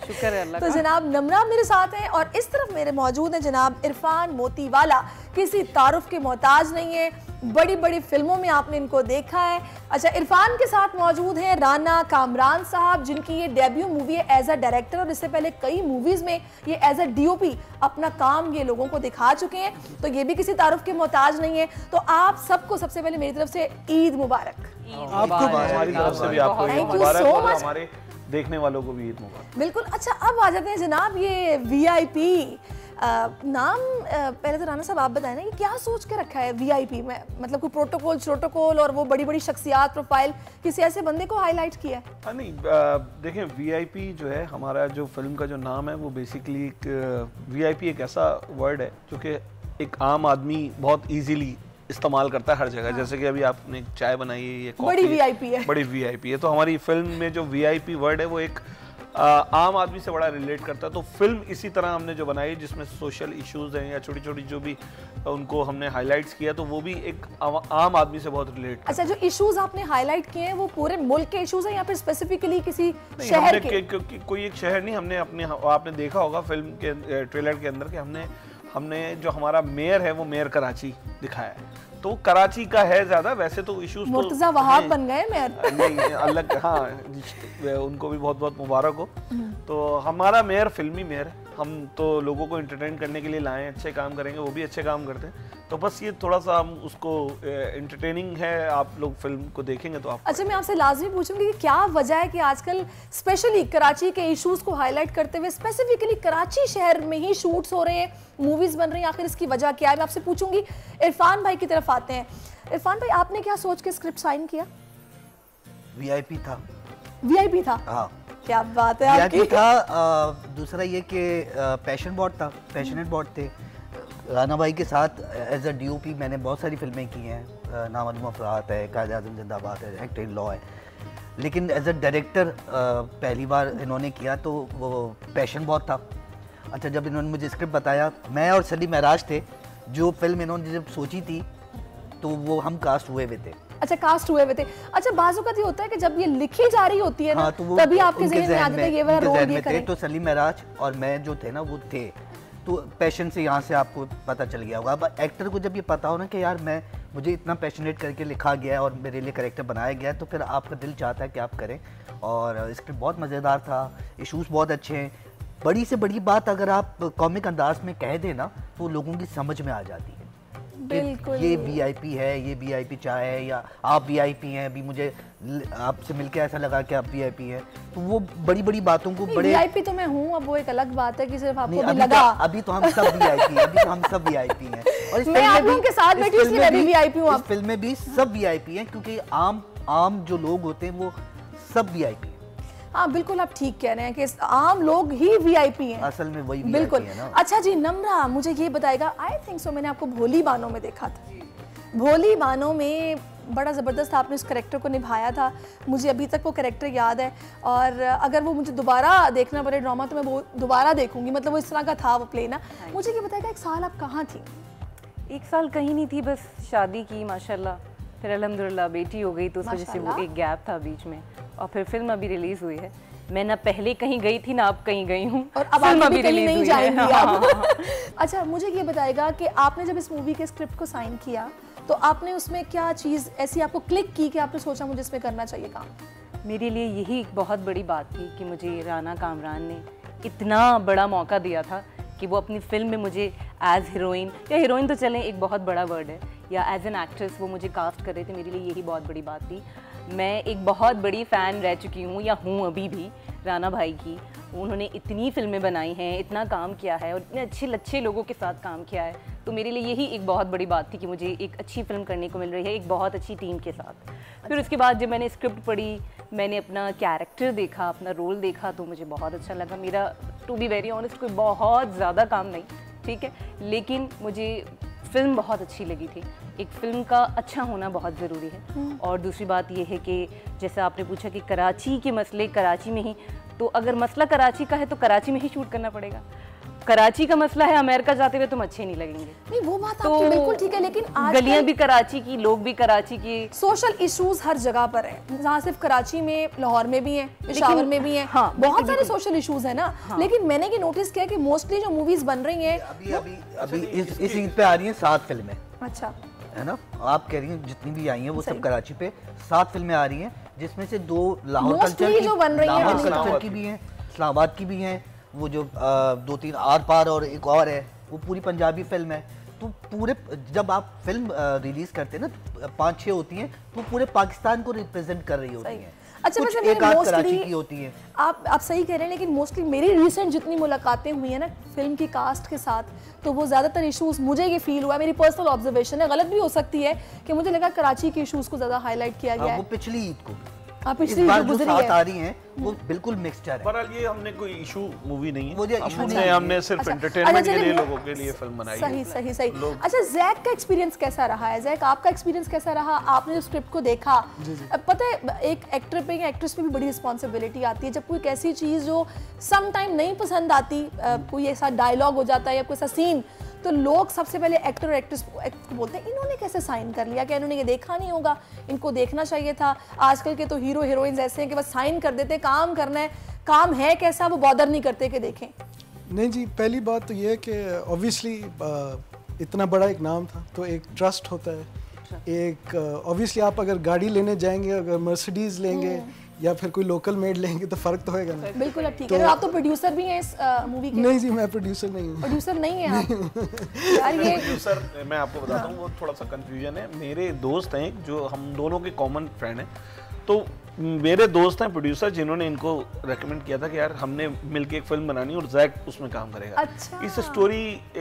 शुक्र है अल्लाह तो का। जनाब नम्रा मेरे साथ हैं, और इस तरफ मेरे मौजूद हैं जनाब इरफान मोतीवाला, किसी तारुफ के मोहताज नहीं है, बड़ी बड़ी फिल्मों में आपने इनको देखा है। अच्छा इरफान के साथ मौजूद हैं राना कामरान साहब, जिनकी ये डेब्यू मूवी है एज अ डायरेक्टर, और इससे पहले कई मूवीज़ में ये एज अ DOP अपना काम ये लोगों को दिखा चुके हैं, तो ये भी किसी तारुफ के मोहताज नहीं है। तो आप सबको सबसे पहले मेरी तरफ से ईद मुबारक। आपको हमारी तरफ से भी आपको Eid Thank you Mubarak, so और much. हमारे देखने वालों को भी ईद मुबारक। बिल्कुल। अच्छा अब आ जाते हैं जनाब ये VIP नाम। पहले तो राना साहब आप बताएं ना, ये क्या सोच के रखा है VIP में? मतलब कोई प्रोटोकॉल और वो बड़ी बड़ी शख्सियात, प्रोफाइल, किसी ऐसे बंदे को हाईलाइट किया है? नहीं, देखें VIP जो है हमारा जो फिल्म का जो नाम है वो बेसिकली एक VIP एक ऐसा वर्ड है जो कि एक आम आदमी बहुत इजीली इस्तेमाल करता है हर जगह। जैसे कि अभी आपने चाय बनाई है, ये बड़ी VIP है, बड़ी VIP है, तो हमारी फिल्म में जो VIP वर्ड है वो एक आम आदमी से बड़ा रिलेट करता है। तो फिल्म इसी तरह हमने जो बनाई जिसमें सोशल इश्यूज हैं या छोटी छोटी जो भी उनको हमने हाईलाइट्स किया, तो वो भी एक आम आदमी से बहुत रिलेट। अच्छा, जो इश्यूज आपने हाईलाइट किए हैं वो पूरे मुल्क के इश्यूज हैं या फिर स्पेसिफिकली किसी शहर के? कोई एक शहर नहीं, हमने अपने, आपने देखा होगा फिल्म के ट्रेलर के अंदर कि हमने जो हमारा मेयर है वो मेयर कराची दिखाया है, तो कराची का है ज्यादा। वैसे तो इश्यूज तो मुर्तजा वहाब बन गए मेयर। नहीं अलग, हाँ उनको भी बहुत बहुत मुबारक हो। तो हमारा मेयर फिल्मी मेयर है, हम तो लोगों को एंटरटेन करने के लिए लाए, अच्छे काम करेंगे, वो भी अच्छे काम करते हैं। तो बस ये थोड़ा सा हम उसको एंटरटेनिंग है, आप लोग फिल्म को देखेंगे तो आप। अच्छा, मैं आपसे लाजमी पूछूंगी कि क्या वजह है कि आजकल स्पेशली कराची के इश्यूज को हाईलाइट करते हुए स्पेसिफिकली कराची शहर में ही शूट्स हो रहे हैं, मूवीज बन रही हैं, आखिर इसकी वजह क्या है? मैं आपसे पूछूंगी। इरफान भाई की तरफ आते हैं। इरफान भाई, आपने क्या सोच के स्क्रिप्ट साइन किया? वीआईपी था। वीआईपी था? हाँ, क्या बात है आपकी। वीआईपी था। दूसरा ये कि पैशन बॉट था, पैशनेट बॉट थे। राना भाई के साथ एज अ डीओपी मैंने बहुत सारी फिल्में की हैं, नामालूम अफरात है, कायदे आज़म जिंदाबाद है, एक्ट इन लॉ है, लेकिन एज अ डायरेक्टर पहली बार इन्होंने किया तो वो पैशन बहुत था। अच्छा, जब इन्होंने मुझे स्क्रिप्ट बताया, मैं और सलीम महराज थे, जो फिल्म इन्होंने जब सोची थी तो वो हम कास्ट हुए हुए थे। अच्छा, कास्ट हुए थे। अच्छा, बाजू का ये होता है कि जब ये लिखी जा रही होती है ना, हाँ, तो तभी आपके ज़हन में आ जाता है ये वाला रोल ये करें। तो सलीम महराज और मैं जो थे ना वो थे, तो पैशन से यहाँ से आपको पता चल गया होगा। अब एक्टर को जब ये पता हो ना कि यार मुझे इतना पैशनेट करके लिखा गया है और मेरे लिए कैरेक्टर बनाया गया है, तो फिर आपका दिल चाहता है कि आप करें। और स्क्रिप्ट बहुत मज़ेदार था, इशूज़ बहुत अच्छे हैं। बड़ी से बड़ी बात अगर आप कॉमिक अंदाज में कह दें ना तो लोगों की समझ में आ जाती है। बिल्कुल, ये वीआईपी है, ये वीआईपी चाय है, या आप वीआईपी हैं, अभी मुझे आपसे मिलके ऐसा लगा कि आप वीआईपी हैं, तो वो बड़ी बड़ी बातों को बड़े। वीआईपी तो मैं हूँ, अब वो एक अलग बात है कि सिर्फ आपको भी अभी लगा। अभी तो हम सब वीआईपी हैं, अभी तो हम सब वीआईपी हैं। और मैं आप लोगों के साथ बैठी इसलिए मैं भी वीआईपी हूँ। इस फिल्म में भी सब वीआईपी हैं, क्योंकि आम जो लोग होते हैं वो सब वीआईपी हैं। हाँ बिल्कुल, आप ठीक कह रहे हैं कि आम लोग ही वीआईपी हैं, असल में वही बिल्कुल है ना। अच्छा जी, नम्रा मुझे ये बताएगा, आई थिंक सो मैंने आपको भोली बानों में देखा था। भोली बानों में बड़ा ज़बरदस्त आपने उस कैरेक्टर को निभाया था, मुझे अभी तक वो कैरेक्टर याद है। और अगर वो मुझे दोबारा देखना पड़े ड्रामा तो मैं वो दोबारा देखूंगी, मतलब वो इस तरह का था वो प्ले ना। मुझे ये बताएगा, एक साल आप कहाँ थी? एक साल कहीं नहीं थी, बस शादी की माशाल्लाह, फिर अल्हम्दुलिल्लाह बेटी हो गई, तो उस वजह से वो एक गैप था बीच में, और फिर फिल्म अभी रिलीज़ हुई है। मैं ना पहले कहीं गई थी ना अब कहीं गई हूँ, और अब फिल्म अभी कहीं नहीं जाएंगी आप। हाँ। अच्छा, मुझे ये बताएगा कि आपने जब इस मूवी के स्क्रिप्ट को साइन किया तो आपने उसमें क्या चीज़ ऐसी आपको क्लिक की कि आपने सोचा मुझे इसमें करना चाहिए काम? मेरे लिए यही एक बहुत बड़ी बात थी कि मुझे राना कामरान ने इतना बड़ा मौका दिया था कि वो अपनी फिल्म में मुझे एज हीरोइन, या हीरोइन तो चलें एक बहुत बड़ा वर्ड है, या एज एन एक्ट्रेस वो मुझे कास्ट कर रहे थे। मेरे लिए यही बहुत बड़ी बात थी। मैं एक बहुत बड़ी फ़ैन रह चुकी हूँ या हूँ अभी भी राना भाई की। उन्होंने इतनी फिल्में बनाई हैं, इतना काम किया है और इतने अच्छे अच्छे लोगों के साथ काम किया है, तो मेरे लिए यही एक बहुत बड़ी बात थी कि मुझे एक अच्छी फिल्म करने को मिल रही है एक बहुत अच्छी टीम के साथ। फिर उसके बाद जब मैंने स्क्रिप्ट पढ़ी, मैंने अपना कैरेक्टर देखा, अपना रोल देखा, तो मुझे बहुत अच्छा लगा। मेरा टू बी वेरी ऑनेस्ट कोई बहुत ज़्यादा काम नहीं, ठीक है, लेकिन मुझे फिल्म बहुत अच्छी लगी थी। एक फिल्म का अच्छा होना बहुत ज़रूरी है। और दूसरी बात यह है कि जैसे आपने पूछा कि कराची के मसले कराची में ही, तो अगर मसला कराची का है तो कराची में ही शूट करना पड़ेगा। कराची का मसला है अमेरिका जाते हुए तुम अच्छे नहीं लगेंगे। नहीं, वो बात आपकी बिल्कुल ठीक है, लेकिन आज गलियां भी कराची की, लोग भी कराची की, सोशल इश्यूज हर जगह पर है, जहाँ सिर्फ कराची में, लाहौर में भी हैं, पेशावर में भी हैं, हाँ, बहुत सारे सोशल इश्यूज हैं ना। हाँ। लेकिन मैंने ये नोटिस किया कि मोस्टली जो मूवीज बन रही हैं अभी इस ईद पे आ रही हैं 7 फिल्में। अच्छा, है ना, आप कह रही हैं जितनी भी आई हैं वो सब कराची पे 7 फिल्में आ रही हैं, जिसमें से 2 लाहौर कल्चर की, जो बन रही हैं, लाहौर कल्चर की भी हैं, इस्लामाबाद की भी हैं, वो जो 2-3 आर पार और एक और है, वो पूरी पंजाबी फिल्म है। तो पूरे जब आप फिल्म रिलीज करते हैं ना 5-6 होती हैं, तो पूरे पाकिस्तान को रिप्रेजेंट कर रही होती हैं। अच्छा, कुछ वैसे एक आध मोस्टली कराची की होती है। आप सही कह रहे हैं, लेकिन मोस्टली मेरी रिसेंट जितनी मुलाकातें हुई हैं ना फिल्म की कास्ट के साथ, तो वो ज़्यादातर इश्यूज, मुझे ये फील हुआ, मेरी पर्सनल ऑब्जर्वेशन है, गलत भी हो सकती है, कि मुझे लगा कराची के इश्यूज को ज़्यादा हाईलाइट किया गया है। वो पिछली ईद को आप इस पिछली बार जो जो गुजरी साथ है आ रही हैं वो बिल्कुल मिक्सचर है। बहरहाल ये हमने कोई इशू मूवी नहीं है, वो जो issue नहीं है। हमने सिर्फ अच्छा, एंटरटेनमेंट अच्छा, के लिए चलिए, लोगों के लिए फिल्म बनाई सही है। सही सही। अच्छा, जैक का एक्सपीरियंस कैसा रहा है? जैक, आपका एक्सपीरियंस कैसा रहा? आपने जो स्क्रिप्ट को देखा, अब पता है एक एक्टर पे या एक्ट्रेस पे भी बड़ी रिस्पॉन्सिबिलिटी आती है जब कोई ऐसी चीज़ जो सम टाइम नहीं पसंद आती, कोई ऐसा डायलॉग हो जाता है या कोई ऐसा सीन, तो लोग सबसे पहले एक्टर और एक्ट्रेस को बोलते हैं इन्होंने कैसे साइन कर लिया, क्या इन्होंने ये देखा नहीं होगा, इनको देखना चाहिए था। आजकल के तो हीरो हीरोइंस ऐसे हैं कि बस साइन कर देते, काम करना है, काम है कैसा वो बॉदर नहीं करते कि देखें। नहीं जी, पहली बात तो ये है कि ऑब्वियसली इतना बड़ा एक नाम था तो एक ट्रस्ट होता है। एक ऑब्वियसली आप अगर गाड़ी लेने जाएंगे, अगर मर्सिडीज लेंगे या फिर कोई लोकल मेड लेंगे तो फर्क तो होएगा ना। बिल्कुल, अब ठीक है। आप तो प्रोड्यूसर भी हैं इस मूवी के? नहीं जी, मैं प्रोड्यूसर नहीं हूँ। प्रोड्यूसर नहीं है आप? यार ये प्रोड्यूसर, मैं आपको बताता हूँ, वो थोड़ा सा कंफ्यूजन है। मेरे दोस्त हैं जो हम दोनों के कॉमन फ्रेंड हैं, तो मेरे दोस्त हैं प्रोड्यूसर जिन्होंने इनको रेकमेंड किया था कि यार हमने मिलके एक फिल्म बनानी है और जैक उसमें काम करेगा। अच्छा।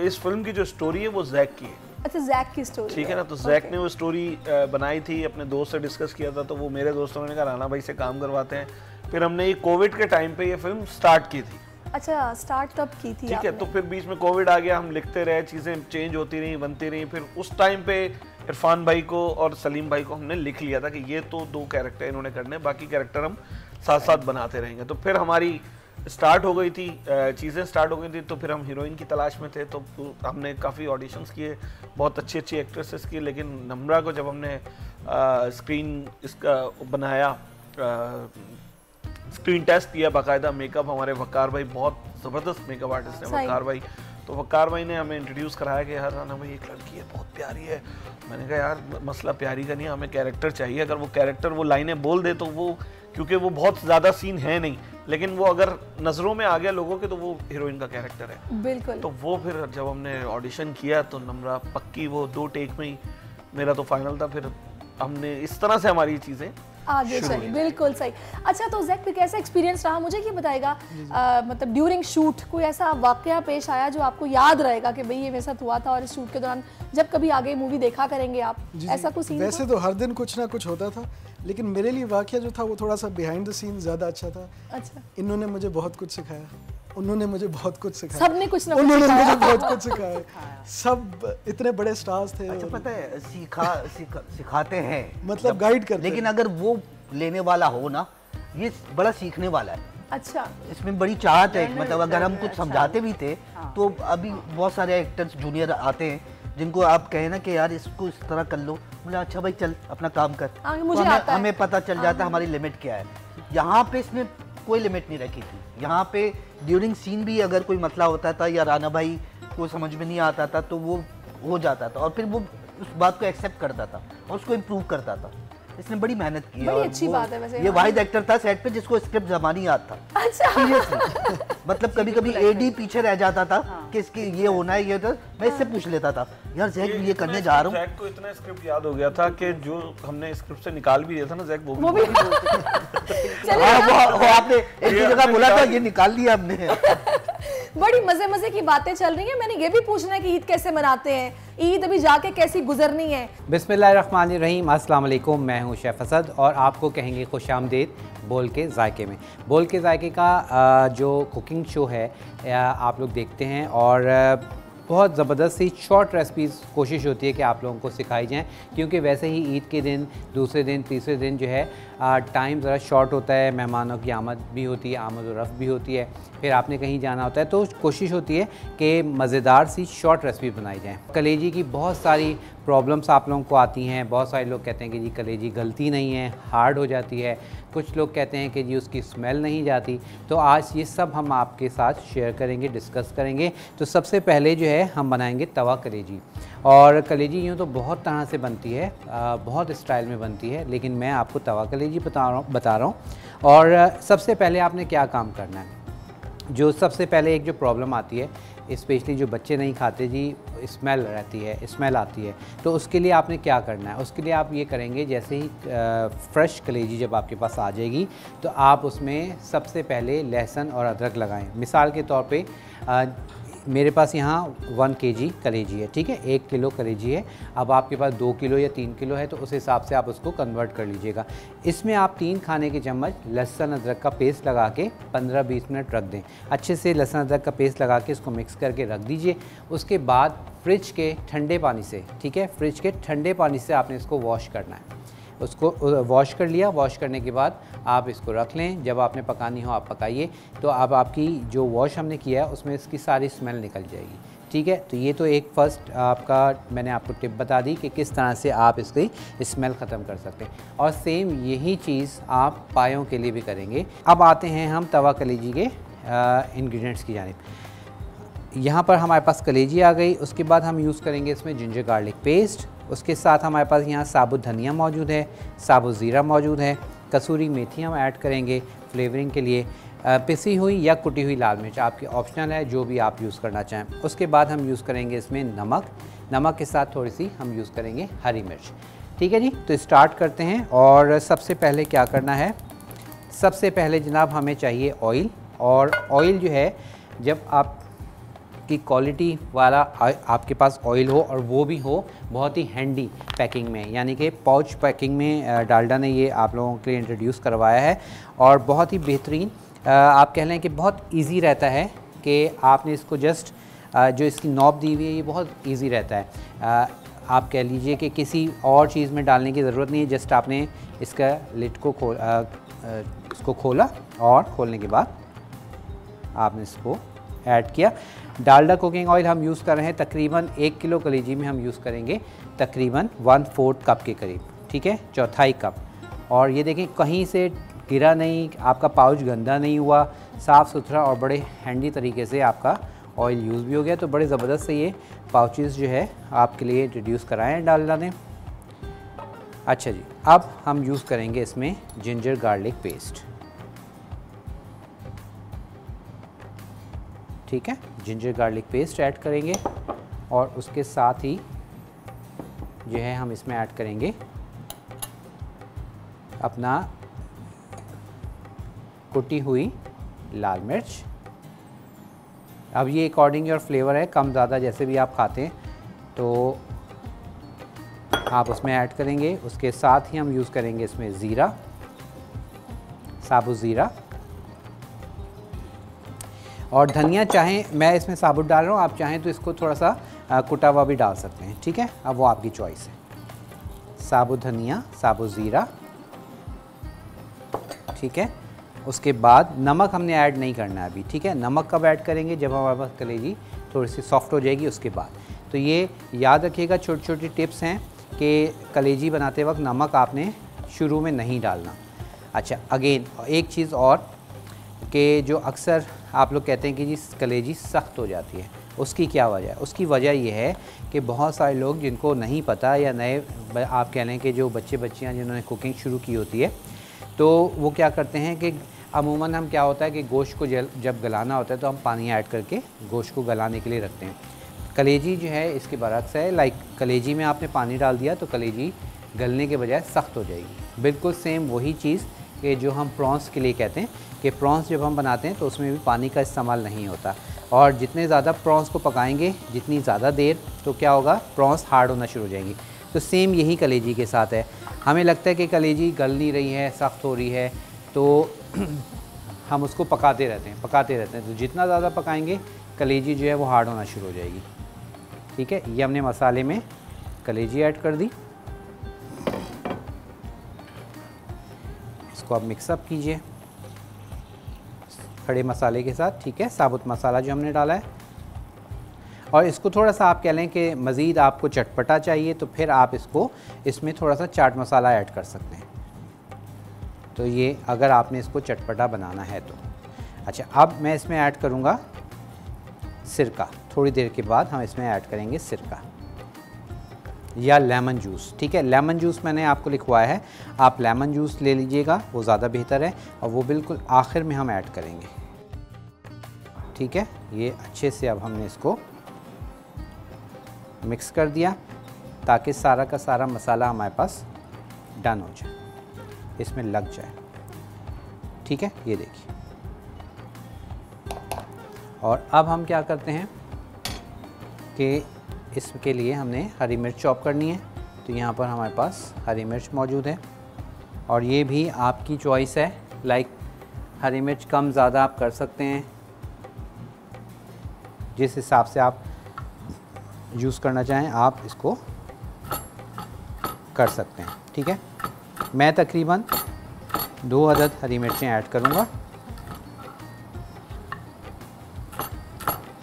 इस फिल्म की जो स्टोरी है वो जैक की है। अच्छा, जैक की स्टोरी, ठीक है ना। तो जैक ने वो स्टोरी बनाई थी, अपने दोस्त से डिस्कस किया था, तो वो मेरे दोस्तों ने कहा राणा भाई से काम करवाते हैं। फिर हमने ये कोविड के टाइम पे ये फिल्म स्टार्ट की थी। अच्छा, स्टार्ट तब की थी? ठीक है, तो फिर बीच में कोविड आ गया, हम लिखते रहे, चीज़ें चेंज होती रही, बनती रही। फिर उस टाइम पे इरफान भाई को और सलीम भाई को हमने लिख लिया था कि ये तो 2 कैरेक्टर इन्होंने करने, बाकी कैरेक्टर हम साथ साथ बनाते रहेंगे। तो फिर हमारी स्टार्ट हो गई थी, चीज़ें स्टार्ट हो गई थी। तो फिर हम हीरोइन की तलाश में थे, तो हमने काफ़ी ऑडिशंस किए, बहुत अच्छी अच्छी एक्ट्रेसेस की। लेकिन नम्रा को जब हमने स्क्रीन इसका बनाया, स्क्रीन टेस्ट किया बाकायदा, मेकअप हमारे वकार भाई, बहुत ज़बरदस्त मेकअप आर्टिस्ट हैं वकार भाई, तो वकार भाई ने हमें इंट्रोड्यूस कराया कि यार राणा भाई एक लड़की है, बहुत प्यारी है। मैंने कहा यार मसला प्यारी का नहीं है, हमें कैरेक्टर चाहिए। अगर वो कैरेक्टर वो लाइनें बोल दे तो वो, क्योंकि वो बहुत ज़्यादा सीन है नहीं, लेकिन वो अगर नज़रों में आ गया लोगों के तो वो हीरोइन का कैरेक्टर है। बिल्कुल। तो वो फिर जब हमने ऑडिशन किया तो नम्रा पक्की, वो 2 टेक में ही मेरा तो फाइनल था। फिर हमने इस तरह से हमारी चीज़ें आगे चली। बिल्कुल सही। अच्छा, तो जैक पे कैसा एक्सपीरियंस रहा, मुझे ये बताएगा, मतलब ड्यूरिंग शूट कोई ऐसा वाकया पेश आया जो आपको याद रहेगा कि भाई ये मेरे साथ हुआ था, और इस शूट के दौरान जब कभी आगे मूवी देखा करेंगे आप, ऐसा कुछ सीन? वैसे तो हर दिन कुछ ना कुछ होता था, लेकिन मेरे लिए वाकया जो था वो थोड़ा सा बिहाइंड द सीन ज़्यादा अच्छा था। अच्छा। इन्होंने मुझे बहुत कुछ सिखाया, उन्होंने मुझे बहुत कुछ सिखाया, सबने कुछ ना कुछ उन्होंने सिखाया। मुझे बहुत कुछ सिखाया। सब इतने बड़े स्टार्स थे। अच्छा, पता है सिखाते हैं, मतलब गाइड करते हैं। लेकिन अगर वो लेने वाला हो ना, ये बड़ा सीखने वाला है। अच्छा। इसमें बड़ी चाहत है, मतलब अगर हम कुछ समझाते भी थे तो अभी बहुत सारे एक्टर्स जूनियर आते हैं जिनको आप कहें ना कि यार इसको इस तरह कर लो, बोले अच्छा भाई चल अपना काम कर, मुझे तो आता है। हमें पता चल जाता है हमारी लिमिट क्या है। यहाँ पे इसने कोई लिमिट नहीं रखी थी। यहाँ पे ड्यूरिंग सीन भी अगर कोई मसला होता था या राणा भाई को समझ में नहीं आता था तो वो हो जाता था, और फिर वो उस बात को एक्सेप्ट करता था और उसको इम्प्रूव करता था। इसने बड़ी मेहनत की है, बड़ी और अच्छी बात है वैसे। ये वाहिद एक्टर था सेट पे जिसको स्क्रिप्ट जबानी याद था। अच्छा। सीरियसली, मतलब कभी कभी एडी पीछे रह जाता था कि इसकी ये होना है, ये तो मैं इससे पूछ लेता था यार जैक ये करने जा रहा हूँ। जैक को इतना स्क्रिप्ट याद हो गया था कि जो हमने स्क्रिप्ट से निकाल भी दिया था ना, जैक वो वो भी वो आपने एक ही जगह बोला था, ये निकाल लिया हमने। बड़ी मजे मजे की बातें चल रही हैं। मैंने ये भी पूछना है कि ईद कैसे मनाते हैं, ईद अभी जाके कैसी गुजरनी है? बिस्मिल्लाहिर्रहमानिर्रहीम, अस्सलाम वालेकुम। मैं हूं शेफ असद और आपको कहेंगे खुशामदीद बोल के जायके में। बोल के जायके का जो कुकिंग शो है आप लोग देखते हैं, और बहुत ज़बरदस्त सी शॉर्ट रेसिपीज़ कोशिश होती है कि आप लोगों को सिखाई जाएं, क्योंकि वैसे ही ईद के दिन, दूसरे दिन, तीसरे दिन जो है टाइम ज़रा शॉर्ट होता है, मेहमानों की आमद भी होती है, आमद और रफ़्त भी होती है, फिर आपने कहीं जाना होता है, तो कोशिश होती है कि मज़ेदार सी शॉर्ट रेसिपी बनाई जाए। कलेजी की बहुत सारी प्रॉब्लम्स आप लोगों को आती हैं। बहुत सारे लोग कहते हैं कि जी कलेजी गलती नहीं है, हार्ड हो जाती है। कुछ लोग कहते हैं कि जी उसकी स्मेल नहीं जाती। तो आज ये सब हम आपके साथ शेयर करेंगे, डिस्कस करेंगे। तो सबसे पहले जो है हम बनाएंगे तवा कलेजी। और कलेजी यूँ तो बहुत तरह से बनती है, बहुत स्टाइल में बनती है, लेकिन मैं आपको तवा कलेजी बता रहा हूँ। और सबसे पहले आपने क्या काम करना है, जो सबसे पहले एक जो प्रॉब्लम आती है, स्पेशली जो बच्चे नहीं खाते जी, स्मेल रहती है, स्मेल आती है, तो उसके लिए आपने क्या करना है? उसके लिए आप ये करेंगे, जैसे ही फ्रेश कलेजी जब आपके पास आ जाएगी तो आप उसमें सबसे पहले लहसुन और अदरक लगाएं। मिसाल के तौर पे मेरे पास यहाँ 1 kg कलेजी है, ठीक है, 1 किलो कलेजी है। अब आपके पास 2 किलो या 3 किलो है तो उस हिसाब से आप उसको कन्वर्ट कर लीजिएगा। इसमें आप 3 खाने के चम्मच लहसुन अदरक का पेस्ट लगा के 15-20 मिनट रख दें। अच्छे से लहसुन अदरक का पेस्ट लगा के इसको मिक्स करके रख दीजिए। उसके बाद फ्रिज के ठंडे पानी से, ठीक है, फ्रिज के ठंडे पानी से आपने इसको वॉश करना है। उसको वॉश कर लिया, वॉश करने के बाद आप इसको रख लें। जब आपने पकानी हो आप पकाइए। तो अब आपकी जो वॉश हमने किया है उसमें इसकी सारी स्मेल निकल जाएगी, ठीक है। तो ये तो एक फ़र्स्ट आपका मैंने आपको टिप बता दी कि किस तरह से आप इसकी स्मेल ख़त्म कर सकते हैं। और सेम यही चीज़ आप पायों के लिए भी करेंगे। अब आते हैं हम तवा कलेजी के इंग्रेडिएंट्स की जानिब। यहाँ पर हमारे पास कलेजी आ गई। उसके बाद हम यूज़ करेंगे इसमें जिंजर गार्लिक पेस्ट। उसके साथ हमारे पास यहाँ साबुत धनिया मौजूद है, साबुत ज़ीरा मौजूद है, कसूरी मेथी हम ऐड करेंगे फ्लेवरिंग के लिए, पिसी हुई या कुटी हुई लाल मिर्च आपकी ऑप्शनल है, जो भी आप यूज़ करना चाहें। उसके बाद हम यूज़ करेंगे इसमें नमक के साथ थोड़ी सी हम यूज़ करेंगे हरी मिर्च, ठीक है जी। तो स्टार्ट करते हैं। और सबसे पहले क्या करना है, सबसे पहले जनाब हमें चाहिए ऑयल। और ऑयल जो है, जब आप की क्वालिटी वाला आपके पास ऑयल हो और वो भी हो बहुत ही हैंडी पैकिंग में, यानी कि पाउच पैकिंग में डालडा ने ये आप लोगों के लिए इंट्रोड्यूस करवाया है। और बहुत ही बेहतरीन, आप कह लें कि बहुत इजी रहता है कि आपने इसको जस्ट जो इसकी नॉब दी हुई है ये बहुत इजी रहता है। आप कह लीजिए कि किसी और चीज़ में डालने की ज़रूरत नहीं है। जस्ट आपने इसका लिड को इसको खोला और खोलने के बाद आपने इसको ऐड किया। डालडा कुकिंग ऑयल हम यूज़ कर रहे हैं तकरीबन 1 किलो कलेजी में हम यूज़ करेंगे तकरीबन 1/4 कप के करीब, ठीक है, चौथाई कप। और ये देखें कहीं से गिरा नहीं, आपका पाउच गंदा नहीं हुआ, साफ़ सुथरा और बड़े हैंडी तरीके से आपका ऑयल यूज़ भी हो गया। तो बड़े ज़बरदस्त से ये पाउचेस जो है आपके लिए इंट्रोड्यूस कराए हैं डालडा ने। अच्छा जी, अब हम यूज़ करेंगे इसमें जिंजर गार्लिक पेस्ट, ठीक है, जिंजर गार्लिक पेस्ट ऐड करेंगे। और उसके साथ ही जो है हम इसमें ऐड करेंगे अपना कुटी हुई लाल मिर्च। अब ये अकॉर्डिंग योर फ्लेवर है, कम ज़्यादा जैसे भी आप खाते हैं तो आप उसमें ऐड करेंगे। उसके साथ ही हम यूज़ करेंगे इसमें ज़ीरा, साबुत ज़ीरा। और धनिया चाहें, मैं इसमें साबुत डाल रहा हूँ, आप चाहें तो इसको थोड़ा सा कुटा हुआ भी डाल सकते हैं, ठीक है, अब वो आपकी चॉइस है। साबुत धनिया, साबुत ज़ीरा, ठीक है। उसके बाद नमक हमने ऐड नहीं करना है अभी, ठीक है। नमक कब ऐड करेंगे, जब हमारे पास कलेजी थोड़ी सी सॉफ्ट हो जाएगी उसके बाद। तो ये याद रखिएगा, छोटी छोटी टिप्स हैं कि कलेजी बनाते वक्त नमक आपने शुरू में नहीं डालना। अच्छा, अगेन एक चीज़ और कि जो अक्सर आप लोग कहते हैं कि जी कलेजी सख्त हो जाती है, उसकी क्या वजह है? उसकी वजह यह है कि बहुत सारे लोग जिनको नहीं पता, या नए आप कह लें कि जो बच्चे बच्चियाँ जिन्होंने कुकिंग शुरू की होती है, तो वो क्या करते हैं कि अमूमन हम क्या होता है कि गोश्त को जब गलाना होता है तो हम पानी ऐड करके गोश्त को गलाने के लिए रखते हैं। कलेजी जो है इसके बरक्स है, लाइक कलेजी में आपने पानी डाल दिया तो कलेजी गलने के बजाय सख्त हो जाएगी। बिल्कुल सेम वही चीज़ कि जो हम प्रॉन्स के लिए कहते हैं कि प्रॉन्स जब हम बनाते हैं तो उसमें भी पानी का इस्तेमाल नहीं होता। और जितने ज़्यादा प्रॉन्स को पकाएंगे, जितनी ज़्यादा देर, तो क्या होगा, प्रॉन्स हार्ड होना शुरू हो जाएंगी। तो सेम यही कलेजी के साथ है। हमें लगता है कि कलेजी गल नहीं रही है, सख्त हो रही है, तो हम उसको पकाते रहते हैं। तो जितना ज़्यादा पकाएंगे कलेजी जो है वो हार्ड होना शुरू हो जाएगी, ठीक है। ये हमने मसाले में कलेजी ऐड कर दी। इसको आप मिक्सअप कीजिए खड़े मसाले के साथ, ठीक है, साबुत मसाला जो हमने डाला है। और इसको थोड़ा सा आप कह लें कि मज़ीद आपको चटपटा चाहिए तो फिर आप इसमें थोड़ा सा चाट मसाला ऐड कर सकते हैं। तो ये अगर आपने इसको चटपटा बनाना है तो। अच्छा, अब मैं इसमें ऐड करूँगा सिरका। थोड़ी देर के बाद हम इसमें ऐड करेंगे सिरका या लेमन जूस, ठीक है। लेमन जूस मैंने आपको लिखवाया है, आप लेमन जूस ले लीजिएगा, वो ज़्यादा बेहतर है। और वो बिल्कुल आखिर में हम ऐड करेंगे, ठीक है। ये अच्छे से अब हमने इसको मिक्स कर दिया ताकि सारा का सारा मसाला हमारे पास डन हो जाए, इसमें लग जाए, ठीक है। ये देखिए। और अब हम क्या करते हैं, कि इसके लिए हमने हरी मिर्च चॉप करनी है। तो यहाँ पर हमारे पास हरी मिर्च मौजूद है और ये भी आपकी चॉइस है, लाइक हरी मिर्च कम ज़्यादा आप कर सकते हैं, जिस हिसाब से आप यूज़ करना चाहें आप इसको कर सकते हैं। ठीक है, मैं तकरीबन 2 अदद हरी मिर्चें ऐड करूँगा।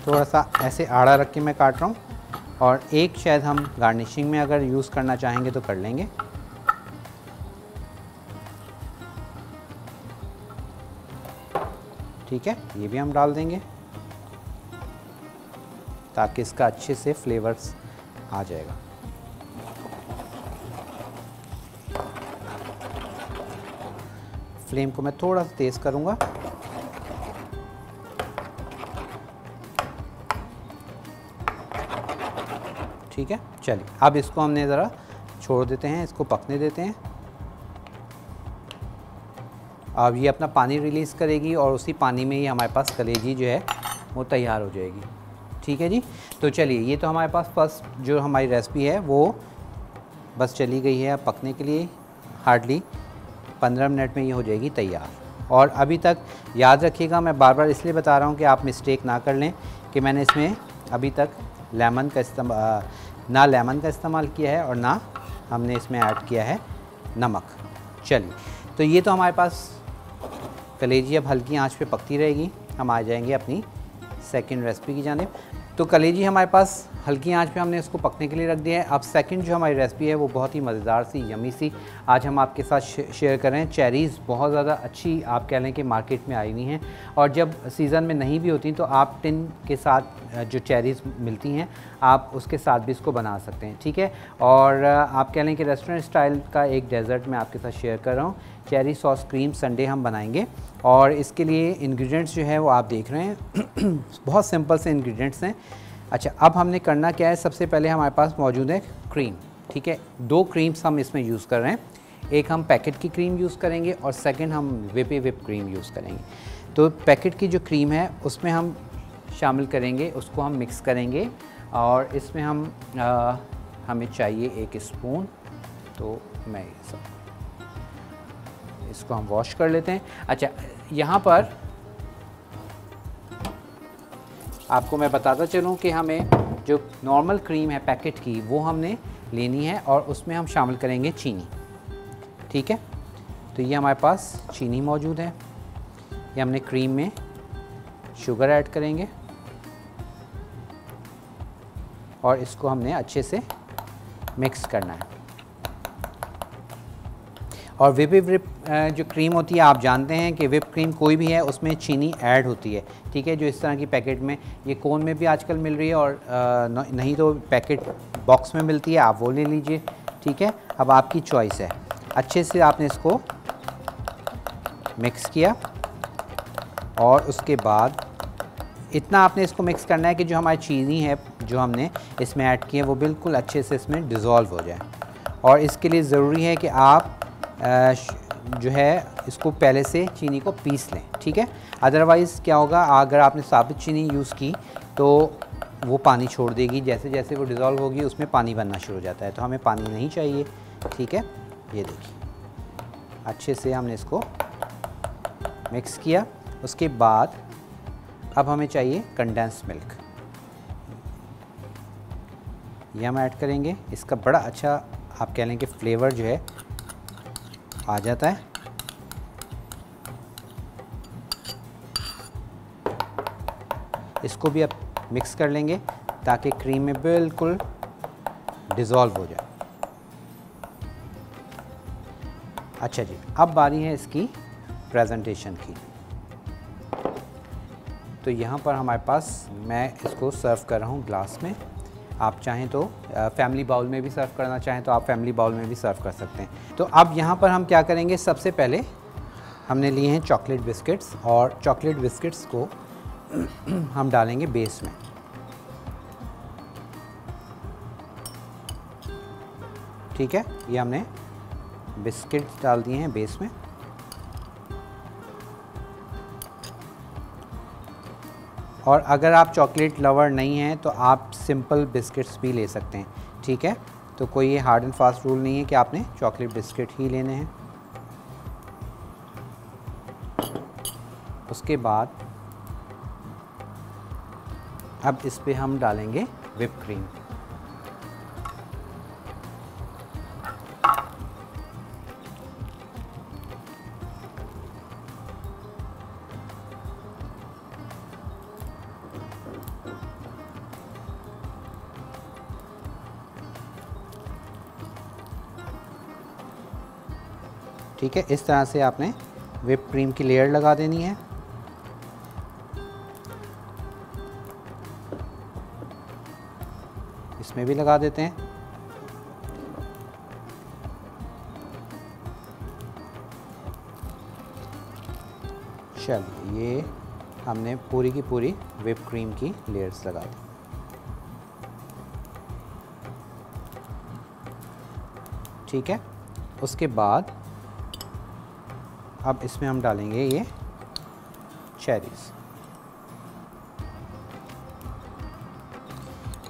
थोड़ा सा ऐसे आड़ा रख के मैं काट रहा हूँ और एक शायद हम गार्निशिंग में अगर यूज़ करना चाहेंगे तो कर लेंगे। ठीक है, ये भी हम डाल देंगे ताकि इसका अच्छे से फ्लेवर्स आ जाएगा। फ्लेम को मैं थोड़ा सा तेज़ करूँगा। ठीक है, चलिए अब इसको हमने ज़रा छोड़ देते हैं, इसको पकने देते हैं। अब ये अपना पानी रिलीज़ करेगी और उसी पानी में ही हमारे पास कलेजी जो है वो तैयार हो जाएगी। ठीक है जी, तो चलिए ये तो हमारे पास फर्स्ट जो हमारी रेसिपी है वो बस चली गई है अब पकने के लिए। हार्डली 15 मिनट में ये हो जाएगी तैयार। और अभी तक याद रखिएगा, मैं बार बार इसलिए बता रहा हूँ कि आप मिस्टेक ना कर लें कि मैंने इसमें अभी तक लेमन का इस्तेमाल किया है और ना हमने इसमें ऐड किया है नमक। चलिए, तो ये तो हमारे पास कलेजी अब हल्की आंच पे पकती रहेगी। हम आ जाएंगे अपनी सेकंड रेसिपी की जानिब। तो कलेजी हमारे पास हल्की आंच पे हमने इसको पकने के लिए रख दिया है। अब सेकंड जो हमारी रेसिपी है वो बहुत ही मज़ेदार सी, यमी सी आज हम आपके साथ शेयर कर रहे हैं। चेरीज़ बहुत ज़्यादा अच्छी आप कह लें कि मार्केट में आई हुई हैं और जब सीज़न में नहीं भी होती तो आप टिन के साथ जो चेरीज़ मिलती हैं आप उसके साथ भी इसको बना सकते हैं। ठीक है, और आप कह लें कि रेस्टोरेंट स्टाइल का एक डेज़र्ट मैं आपके साथ शेयर कर रहा हूँ। चेरी सॉस क्रीम संडे हम बनाएंगे और इसके लिए इंग्रेडिएंट्स जो है वो आप देख रहे हैं बहुत सिंपल से इंग्रेडिएंट्स हैं। अच्छा, अब हमने करना क्या है, सबसे पहले हमारे पास मौजूद है क्रीम। ठीक है, 2 क्रीम्स हम इसमें यूज़ कर रहे हैं। एक हम पैकेट की क्रीम यूज़ करेंगे और सेकंड हम विप क्रीम यूज़ करेंगे। तो पैकेट की जो क्रीम है उसमें हम शामिल करेंगे, उसको हम मिक्स करेंगे और इसमें हम हमें चाहिए 1 स्पून। तो मैं इसको हम वॉश कर लेते हैं। अच्छा, यहाँ पर आपको मैं बताता चलूँ कि हमें जो नॉर्मल क्रीम है पैकेट की वो हमने लेनी है और उसमें हम शामिल करेंगे चीनी। ठीक है, तो ये हमारे पास चीनी मौजूद है। ये हमने क्रीम में शुगर ऐड करेंगे और इसको हमने अच्छे से मिक्स करना है। और विप जो क्रीम होती है आप जानते हैं कि विप क्रीम कोई भी है उसमें चीनी ऐड होती है। ठीक है, जो इस तरह की पैकेट में, ये कोन में भी आजकल मिल रही है और नहीं तो पैकेट बॉक्स में मिलती है, आप वो ले लीजिए। ठीक है, अब आपकी चॉइस है। अच्छे से आपने इसको मिक्स किया और उसके बाद इतना आपने इसको मिक्स करना है कि जो हमारी चीनी है जो हमने इसमें ऐड की है वो बिल्कुल अच्छे से इसमें डिज़ोल्व हो जाए। और इसके लिए ज़रूरी है कि आप जो है इसको पहले से चीनी को पीस लें। ठीक है, अदरवाइज़ क्या होगा, अगर आपने साबित चीनी यूज़ की तो वो पानी छोड़ देगी, जैसे जैसे वो डिज़ोल्व होगी उसमें पानी बनना शुरू हो जाता है, तो हमें पानी नहीं चाहिए। ठीक है, ये देखिए अच्छे से हमने इसको मिक्स किया। उसके बाद अब हमें चाहिए कंडेंस मिल्क, ये हम ऐड करेंगे। इसका बड़ा अच्छा आप कह लें कि फ्लेवर जो है आ जाता है। इसको भी अब मिक्स कर लेंगे ताकि क्रीम में बिल्कुल डिज़ोल्व हो जाए। अच्छा जी, अब बारी है इसकी प्रेजेंटेशन की। तो यहाँ पर हमारे पास मैं इसको सर्व कर रहा हूँ ग्लास में। आप चाहें तो फैमिली बाउल में भी सर्व करना चाहें तो आप फैमिली बाउल में भी सर्व कर सकते हैं। तो अब यहाँ पर हम क्या करेंगे, सबसे पहले हमने लिए हैं चॉकलेट बिस्किट्स और चॉकलेट बिस्किट्स को हम डालेंगे बेस में। ठीक है, ये हमने बिस्किट्स डाल दिए हैं बेस में। और अगर आप चॉकलेट लवर नहीं हैं तो आप सिंपल बिस्किट्स भी ले सकते हैं, ठीक है। तो कोई ये हार्ड एंड फास्ट रूल नहीं है कि आपने चॉकलेट बिस्किट ही लेने हैं। उसके बाद अब इस पे हम डालेंगे व्हिप क्रीम। ठीक है, इस तरह से आपने व्हिप क्रीम की लेयर लगा देनी है। इसमें भी लगा देते हैं। चलिए, ये हमने पूरी की पूरी व्हिप क्रीम की लेयर्स लगा दी। ठीक है, उसके बाद अब इसमें हम डालेंगे ये चेरीज़।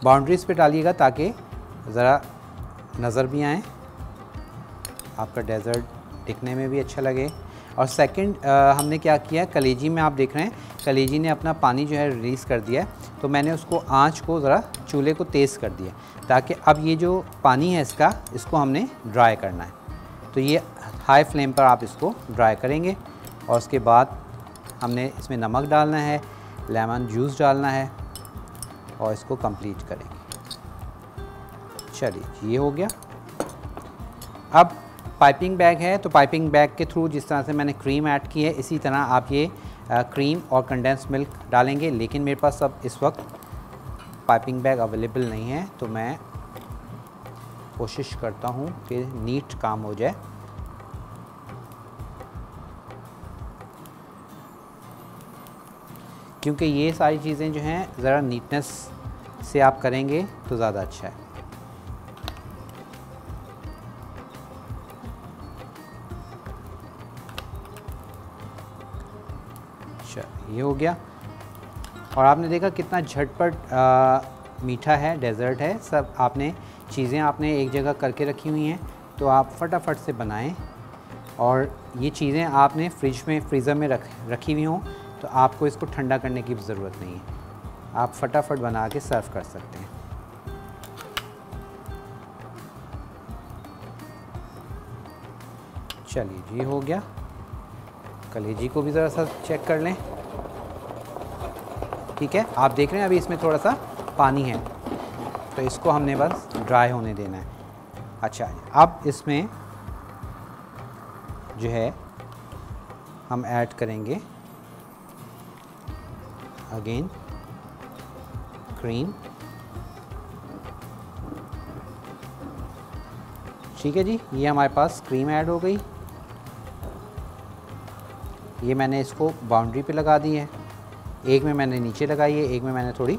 बाउंड्रीज़ पे डालिएगा ताकि ज़रा नज़र भी आए, आपका डेज़र्ट दिखने में भी अच्छा लगे। और सेकंड हमने क्या किया, कलेजी में आप देख रहे हैं कलेजी ने अपना पानी जो है रिलीज़ कर दिया है, तो मैंने उसको आँच को ज़रा चूल्हे को तेज़ कर दिया ताकि अब ये जो पानी है इसको हमने ड्राई करना है। तो ये हाई फ्लेम पर आप इसको ड्राई करेंगे और उसके बाद हमने इसमें नमक डालना है, लेमन जूस डालना है और इसको कंप्लीट करेंगे। चलिए, ये हो गया। अब पाइपिंग बैग है, तो पाइपिंग बैग के थ्रू जिस तरह से मैंने क्रीम ऐड की है इसी तरह आप ये क्रीम और कंडेंस मिल्क डालेंगे। लेकिन मेरे पास अब इस वक्त पाइपिंग बैग अवेलेबल नहीं है, तो मैं कोशिश करता हूँ कि नीट काम हो जाए। क्योंकि ये सारी चीज़ें जो हैं ज़रा नीटनेस से आप करेंगे तो ज़्यादा अच्छा है। अच्छा, ये हो गया। और आपने देखा कितना झटपट मीठा है, डेज़र्ट है। सब आपने चीज़ें आपने एक जगह करके रखी हुई हैं, तो आप फटाफट से बनाएं। और ये चीज़ें आपने फ्रीज़र में रखी हुई हों तो आपको इसको ठंडा करने की ज़रूरत नहीं है, आप फटाफट बना के सर्व कर सकते हैं। चलिए जी, हो गया। कलेजी को भी ज़रा सा चेक कर लें। ठीक है, आप देख रहे हैं अभी इसमें थोड़ा सा पानी है, तो इसको हमने बस ड्राई होने देना है। अच्छा, अब इसमें जो है हम ऐड करेंगे अगेन क्रीम। ठीक है जी, ये हमारे पास क्रीम ऐड हो गई। ये मैंने इसको बाउंड्री पे लगा दी है, एक में मैंने नीचे लगाई है, एक में मैंने थोड़ी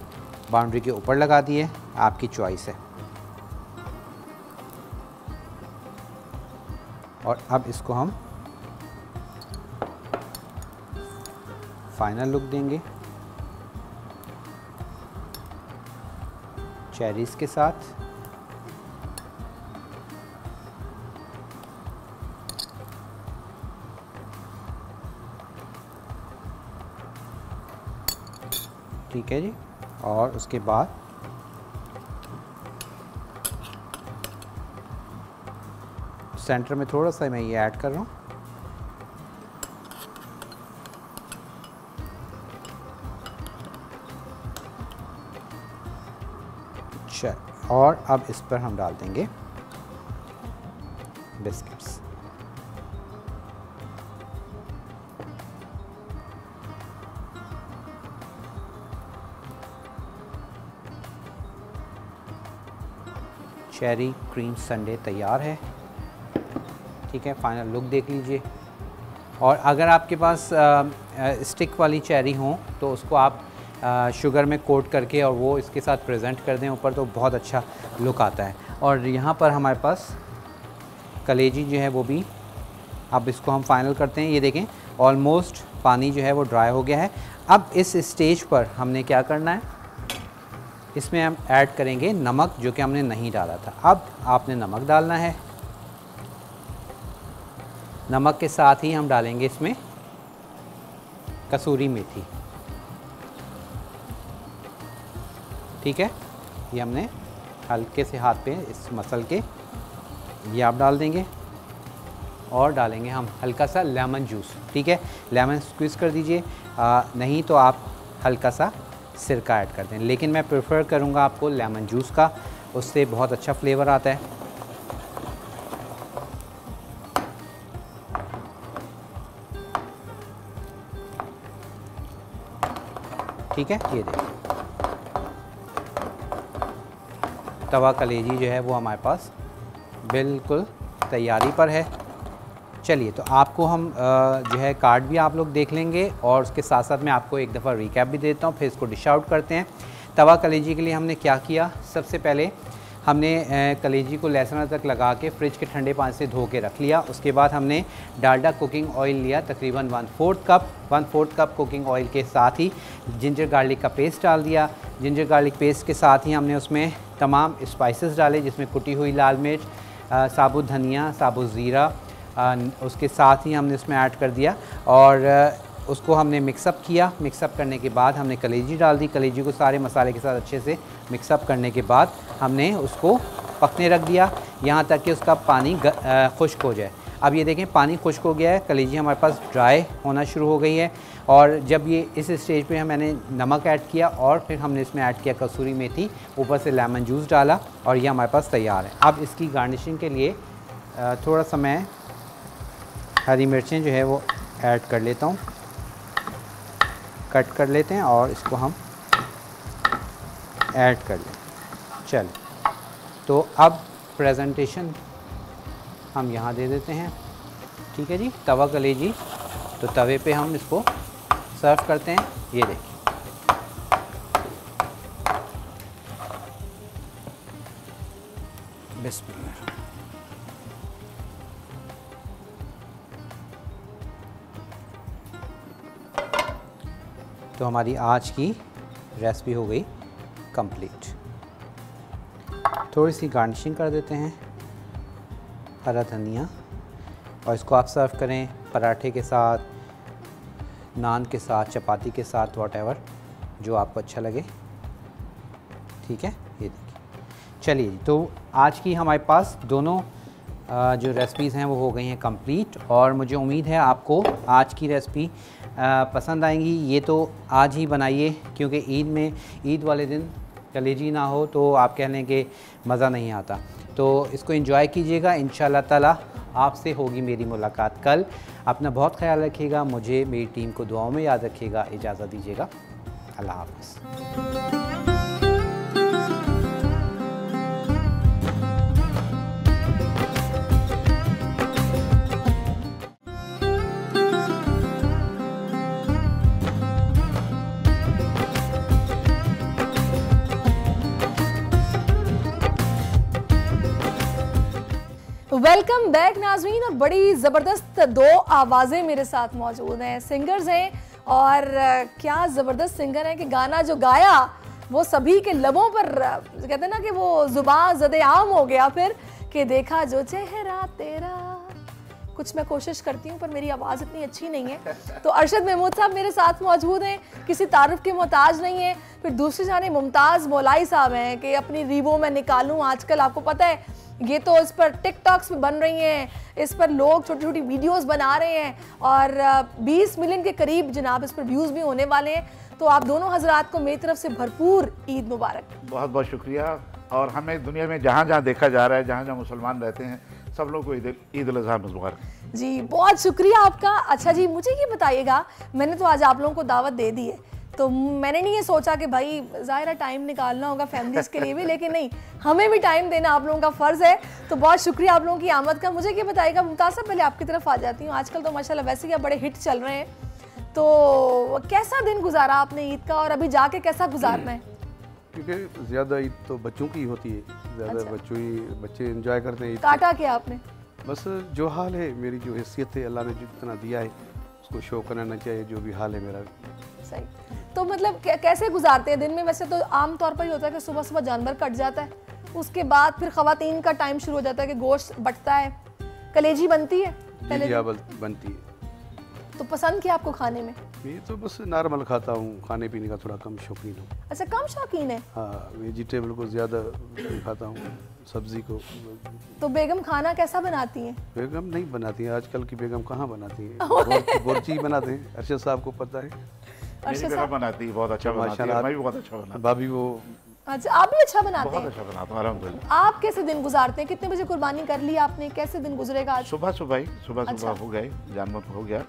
बाउंड्री के ऊपर लगा दी है, आपकी चॉइस है। और अब इसको हम फाइनल लुक देंगे चेरीज़ के साथ। ठीक है जी, और उसके बाद सेंटर में थोड़ा सा मैं ये ऐड कर रहा हूँ। अच्छा, और अब इस पर हम डाल देंगे बिस्किट्स। चेरी क्रीम संडे तैयार है। ठीक है, फाइनल लुक देख लीजिए। और अगर आपके पास स्टिक वाली चेरी हो तो उसको आप शुगर में कोट करके और वो इसके साथ प्रेजेंट कर दें ऊपर, तो बहुत अच्छा लुक आता है। और यहाँ पर हमारे पास कलेजी जो है वो भी, अब इसको हम फाइनल करते हैं। ये देखें ऑलमोस्ट पानी जो है वो ड्राई हो गया है। अब इस स्टेज पर हमने क्या करना है, इसमें हम ऐड करेंगे नमक, जो कि हमने नहीं डाला था। अब आपने नमक डालना है। नमक के साथ ही हम डालेंगे इसमें कसूरी मेथी। ठीक है, ये हमने हल्के से हाथ पे इस मसल के ये आप डाल देंगे और डालेंगे हम हल्का सा लेमन जूस। ठीक है, लेमन स्क्वीज़ कर दीजिए, नहीं तो आप हल्का सा सिरका ऐड कर दें, लेकिन मैं प्रेफर करूँगा आपको लेमन जूस का, उससे बहुत अच्छा फ्लेवर आता है। ठीक है, ये देखिए तवा कलेजी जो है वो हमारे पास बिल्कुल तैयारी पर है। चलिए, तो आपको हम जो है कार्ड भी आप लोग देख लेंगे और उसके साथ साथ मैं आपको एक दफ़ा रिकैप भी देता हूँ, फिर इसको डिश आउट करते हैं। तवा कलेजी के लिए हमने क्या किया, सबसे पहले हमने कलेजी को लहसुन तक लगा के फ्रिज के ठंडे पानी से धो के रख लिया। उसके बाद हमने डालडा कुकिंग ऑयल लिया, तकरीबन 1/4 कप कुकिंग ऑयल के साथ ही जिंजर गार्लिक का पेस्ट डाल दिया। जिंजर गार्लिक पेस्ट के साथ ही हमने उसमें तमाम स्पाइसेस डाले, जिसमें कुटी हुई लाल मिर्च, साबुत धनिया, साबुत ज़ीरा, उसके साथ ही हमने उसमें ऐड कर दिया और उसको हमने मिक्सअप किया। मिक्सअप करने के बाद हमने कलेजी डाल दी। कलेजी को सारे मसाले के साथ अच्छे से मिक्सअप करने के बाद हमने उसको पकने रख दिया, यहाँ तक कि उसका पानी खुश्क हो जाए। अब ये देखें पानी खुश्क हो गया है, कलेजी हमारे पास ड्राई होना शुरू हो गई है और जब ये इस स्टेज पे मैंने नमक ऐड किया और फिर हमने इसमें ऐड किया कसूरी मेथी, ऊपर से लेमन जूस डाला और ये हमारे पास तैयार है। अब इसकी गार्निशिंग के लिए थोड़ा सा मैं हरी मिर्चें जो है वो ऐड कर लेता हूँ, कट कर लेते हैं और इसको हम ऐड कर लें। चल, तो अब प्रेजेंटेशन हम यहाँ दे देते हैं। ठीक है जी, तवा कलेजी, तो तवे पे हम इसको सर्व करते हैं। ये देखिए, बिस्मिल्लाह। तो हमारी आज की रेसिपी हो गई कंप्लीट। थोड़ी सी गार्निशिंग कर देते हैं, हरा धनिया, और इसको आप सर्व करें पराठे के साथ, नान के साथ, चपाती के साथ, व्हाटएवर जो आपको अच्छा लगे। ठीक है, ये देखिए। चलिए, तो आज की हमारे पास दोनों जो रेसिपीज़ हैं वो हो गई हैं कंप्लीट और मुझे उम्मीद है आपको आज की रेसिपी पसंद आएंगी। ये तो आज ही बनाइए, क्योंकि ईद वाले दिन कलेजी ना हो तो आप कह लें कि मज़ा नहीं आता। तो इसको एंजॉय कीजिएगा। इंशाल्लाह ताला आपसे होगी मेरी मुलाकात कल। अपना बहुत ख्याल रखिएगा, मुझे मेरी टीम को दुआओं में याद रखिएगा। इजाज़त दीजिएगा, अल्लाह हाफ़िज़। वेलकम बैक नाज़रीन, और बड़ी ज़बरदस्त दो आवाज़ें मेरे साथ मौजूद हैं, सिंगर्स हैं और क्या ज़बरदस्त सिंगर हैं कि गाना जो गाया वो सभी के लबों पर, कहते हैं ना कि वो ज़ुबान ज़दे आम हो गया फिर कि देखा जो चेहरा तेरा। कुछ मैं कोशिश करती हूँ पर मेरी आवाज़ इतनी अच्छी नहीं है। तो अरशद महमूद साहब मेरे साथ मौजूद हैं, किसी तारुफ के मोहताज नहीं है। फिर दूसरी जाने मुमताज़ मौलाई साहब हैं कि अपनी रीवो में निकालूँ। आजकल आपको पता है ये तो इस पर टिकटॉक्स में बन रही हैं, इस पर लोग छोटी छोटी वीडियोस बना रहे हैं और 20 मिलियन के करीब जनाब इस पर व्यूज़ भी होने वाले हैं। तो आप दोनों हजरात को मेरी तरफ से भरपूर ईद मुबारक। बहुत बहुत शुक्रिया। और हमें दुनिया में जहाँ जहाँ देखा जा रहा है, जहाँ जहाँ मुसलमान रहते हैं, सब लोग को ईद उल अज़हा मुबारक जी। बहुत शुक्रिया आपका। अच्छा जी, मुझे ये बताइएगा, मैंने तो आज आप लोगों को दावत दे दी है, तो मैंने नहीं ये सोचा कि भाई ज़ाहिर टाइम निकालना होगा फैमिलीज़ के लिए भी, लेकिन नहीं, हमें भी टाइम देना आप लोगों का फ़र्ज़ है। तो बहुत शुक्रिया आप लोगों की आमद का। मुझे ये बताइएगा मुमताज़ साहब, पहले आपकी तरफ आ जाती हूँ। आजकल तो माशाल्लाह वैसे ही बड़े हिट चल रहे हैं, तो कैसा दिन गुजारा आपने ईद का और अभी जाके कैसा गुजारना है? क्योंकि ज़्यादा ईद तो बच्चों की होती है, ज़्यादा अच्छा। बच्चे एंजॉय करते हैं। काटा क्या आपने? बस जो हाल है, मेरी जो हैसियत है, अल्लाह ने जितना दिया है उसको शो कराना चाहिए, जो भी हाल है मेरा। सही। तो मतलब कैसे गुजारते हैं दिन में? वैसे तो आम तौर पर ही होता है कि सुबह सुबह जानवर कट जाता है, उसके बाद फिर ख़वातीन का टाइम शुरू हो जाता है कि गोश्त बटता है, कलेजी बनती है जी हाँ, बनती है। तो पसंद क्या आपको खाने में? ये तो बस नॉर्मल खाता हूँ, खाने पीने का थोड़ा कम शौकीन हूँ। अच्छा, कम शौकीन है? हाँ, वेजिटेबल को ज़्यादा खाता हूँ, सब्जी को। तो बेगम खाना कैसा बनाती हैं? बेगम नहीं बनाती हैं, आजकल की बेगम कहाँ बनाती हैं, गोरची बनाते हैं। अरशद साहब को पता है? मेरी बेगम बनाती है, बहुत अच्छा बनाती है, मैं भी बहुत अच्छा बनाता हूँ। भाभी वो। अच्छा, आप भी अच्छा बनाते हैं? बहुत अच्छा बनाता हूँ, अल्हम्दुलिल्लाह। आप कैसे दिन गुजारते हैं? कितने बजे कुर्बानी कर ली आपने? कैसे दिन गुजरेगा आज? सुबह अच्छा। हो गए, जानवर हो गया,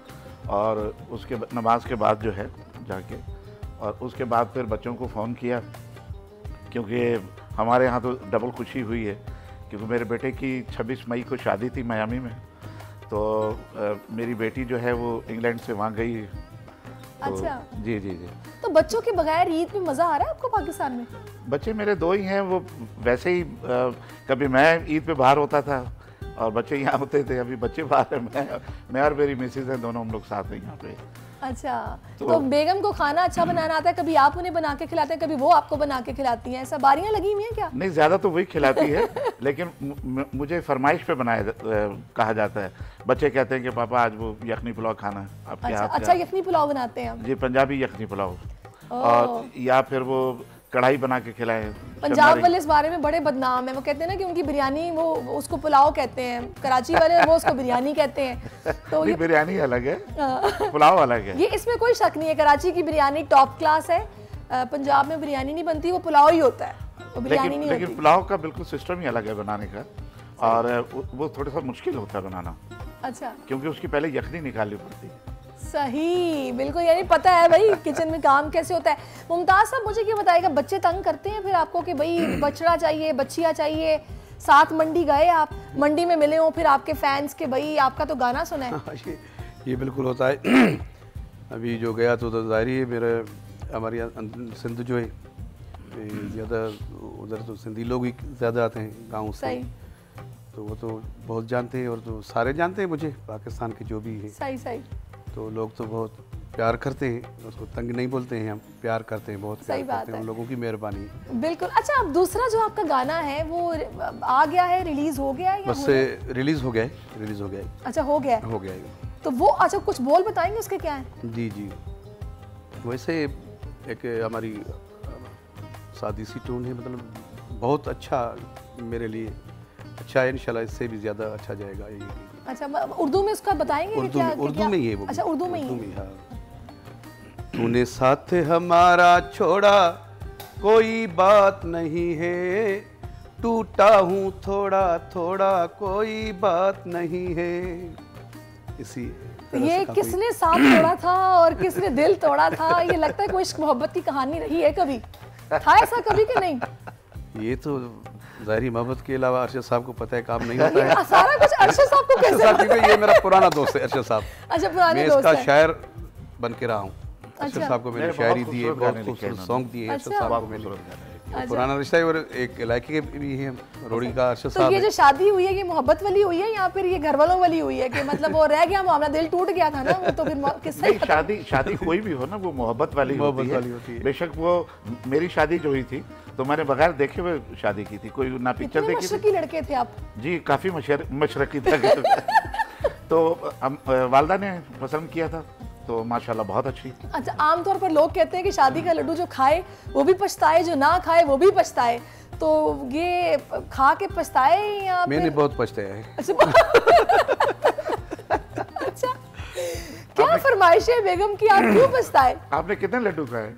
और उसके नमाज के बाद जो है जाके, और उसके बाद फिर बच्चों को फ़ोन किया, क्योंकि हमारे यहाँ तो डबल खुशी हुई है, क्योंकि मेरे बेटे की 26 मई को शादी थी मियामी में, तो मेरी बेटी जो है वो इंग्लैंड से वहाँ गई। तो अच्छा। जी जी जी। तो बच्चों के बगैर ईद में मज़ा आ रहा है आपको पाकिस्तान में? बच्चे मेरे 2 ही हैं, वो वैसे ही कभी मैं ईद पे बाहर होता था और बच्चे यहाँ होते थे, अभी बच्चे बाहर हैं, मैं और मेरी मिसेज हैं, दोनों हम लोग साथ हैं यहाँ पे। अच्छा, तो बेगम को खाना अच्छा बनाना आता है? कभी आप उन्हें बना के खिलाते हैं, कभी वो आपको बना के खिलाती हैं? ऐसा बारियां लगी हुई हैं क्या? नहीं, ज़्यादा तो वही खिलाती है, लेकिन मुझे फरमाइश पे कहा जाता है। बच्चे कहते हैं कि पापा आज वो यखनी पुलाव खाना है आपके हाथ का। अच्छा, यखनी पुलाव बनाते हैं आप? जी, पंजाबी यखनी पुलाव, और या फिर वो कढ़ाई बना के खिलाएं। पंजाब वाले इस बारे में बड़े बदनाम है, वो कहते हैं ना कि उनकी बिरयानी, वो उसको पुलाव कहते हैं, कराची वाले वो उसको बिरयानी कहते हैं। तो ये बिरयानी अलग है, पुलाव अलग है। ये इसमें कोई शक नहीं है, कराची की बिरयानी टॉप क्लास है, पंजाब में बिरयानी नहीं बनती, वो पुलाव ही होता है, वो बिरयानी नहीं होती। लेकिन पुलाव का बिल्कुल सिस्टम ही अलग है बनाने का, और वो थोड़ा सा मुश्किल होता है बनाना। अच्छा, क्योंकि उसकी पहले यखनी निकालनी पड़ती है। सही, बिल्कुल, यानी पता है भाई किचन में काम कैसे होता है। मुमताज साहब, मुझे क्या बताएगा, बच्चे तंग करते हैं फिर आपको कि भाई बछड़ा चाहिए, बच्चियाँ चाहिए? साथ मंडी गए आप, मंडी में मिले हो फिर आपके फैंस के भाई आपका तो गाना सुना है? ये बिल्कुल होता है। अभी जो गया तो जाहिर है, मेरे हमारे यहाँ सिंध जो है ज़्यादा, उधर तो सिंधी लोग ही ज़्यादा आते हैं गाँव से, तो वो तो बहुत जानते हैं, और तो सारे जानते हैं मुझे, पाकिस्तान के जो भी है। सही सही। तो लोग तो बहुत प्यार करते हैं, उसको तंग नहीं बोलते हैं, हम प्यार करते हैं, बहुत प्यार करते हैं, उन लोगों की मेहरबानी। बिल्कुल। अच्छा, अब दूसरा जो आपका गाना है वो आ गया है, रिलीज हो गया है या बस रिलीज हो गया है, रिलीज हो गया है। अच्छा, हो गया है, हो गया है। तो वो अच्छा कुछ बोल बताएंगे उसके क्या है? जी जी, वैसे एक हमारी सादी सी टून है, मतलब बहुत अच्छा मेरे लिए, अच्छा है, इंशाल्लाह इससे भी ज़्यादा अच्छा जाएगा ये। अच्छा, उर्दू में उसका बताएंगे? उर्दू में ही है वो। अच्छा, उर्दू में ही। हाँ। तूने साथ हमारा छोड़ा कोई बात नहीं है, टूटा हूँ थोड़ा थोड़ा कोई बात नहीं है। इसी ये किसने साथ तोड़ा था और किसने दिल तोड़ा था? ये लगता है कोई मोहब्बत की कहानी रही है, कभी था ऐसा कभी कि नहीं? ये तो ज़ाहिरी मोहब्बत के अलावा अरशद साहब को पता है काम नहीं होता है। सारा कुछ अरशद साहब को कैसे? क्योंकि ये मेरा पुराना दोस्त है अरशद साहब। अच्छा, पुराने दोस्त मैं इसका शायर बन के रहा हूँ। अरशद अच्छा। साहब को मैंने शायरी दी है, बहुत खूबसूरत सॉन्ग दिए हैं अरशद साहब को मैंने। पुराना रिश्ता है, और एक इलाके के भी हैं, रोड़ी का अरशद साहब। तो ये जो शादी हुई है, ये मोहब्बत वाली हुई है या फिर ये घर वालों वाली हुई है कि मतलब वो रह गया मामला, दिल टूट गया था ना, वो तो फिर किससे? शादी कोई भी हो ना, वो मोहब्बत वाली होती है। बेशक वो मेरी शादी जो हुई थी तो मैंने बगैर देखे हुए शादी की थी, कोई ना पिक्चर देखी थी। मशरकी लड़के थे आप? जी, काफ़ी मशरकी था। तो वालदा ने पसंद किया था, तो माशाल्लाह बहुत अच्छी। अच्छा, आमतौर पर लोग कहते हैं कि शादी का लड्डू जो खाए वो भी पछताए, जो ना खाए वो भी पछताए, तो ये खा के पछताए या मैंने बहुत पछताया है। अच्छा, क्या फरमाइश है बेगम की, आप क्यों पछताए? आपने कितने लड्डू खाए?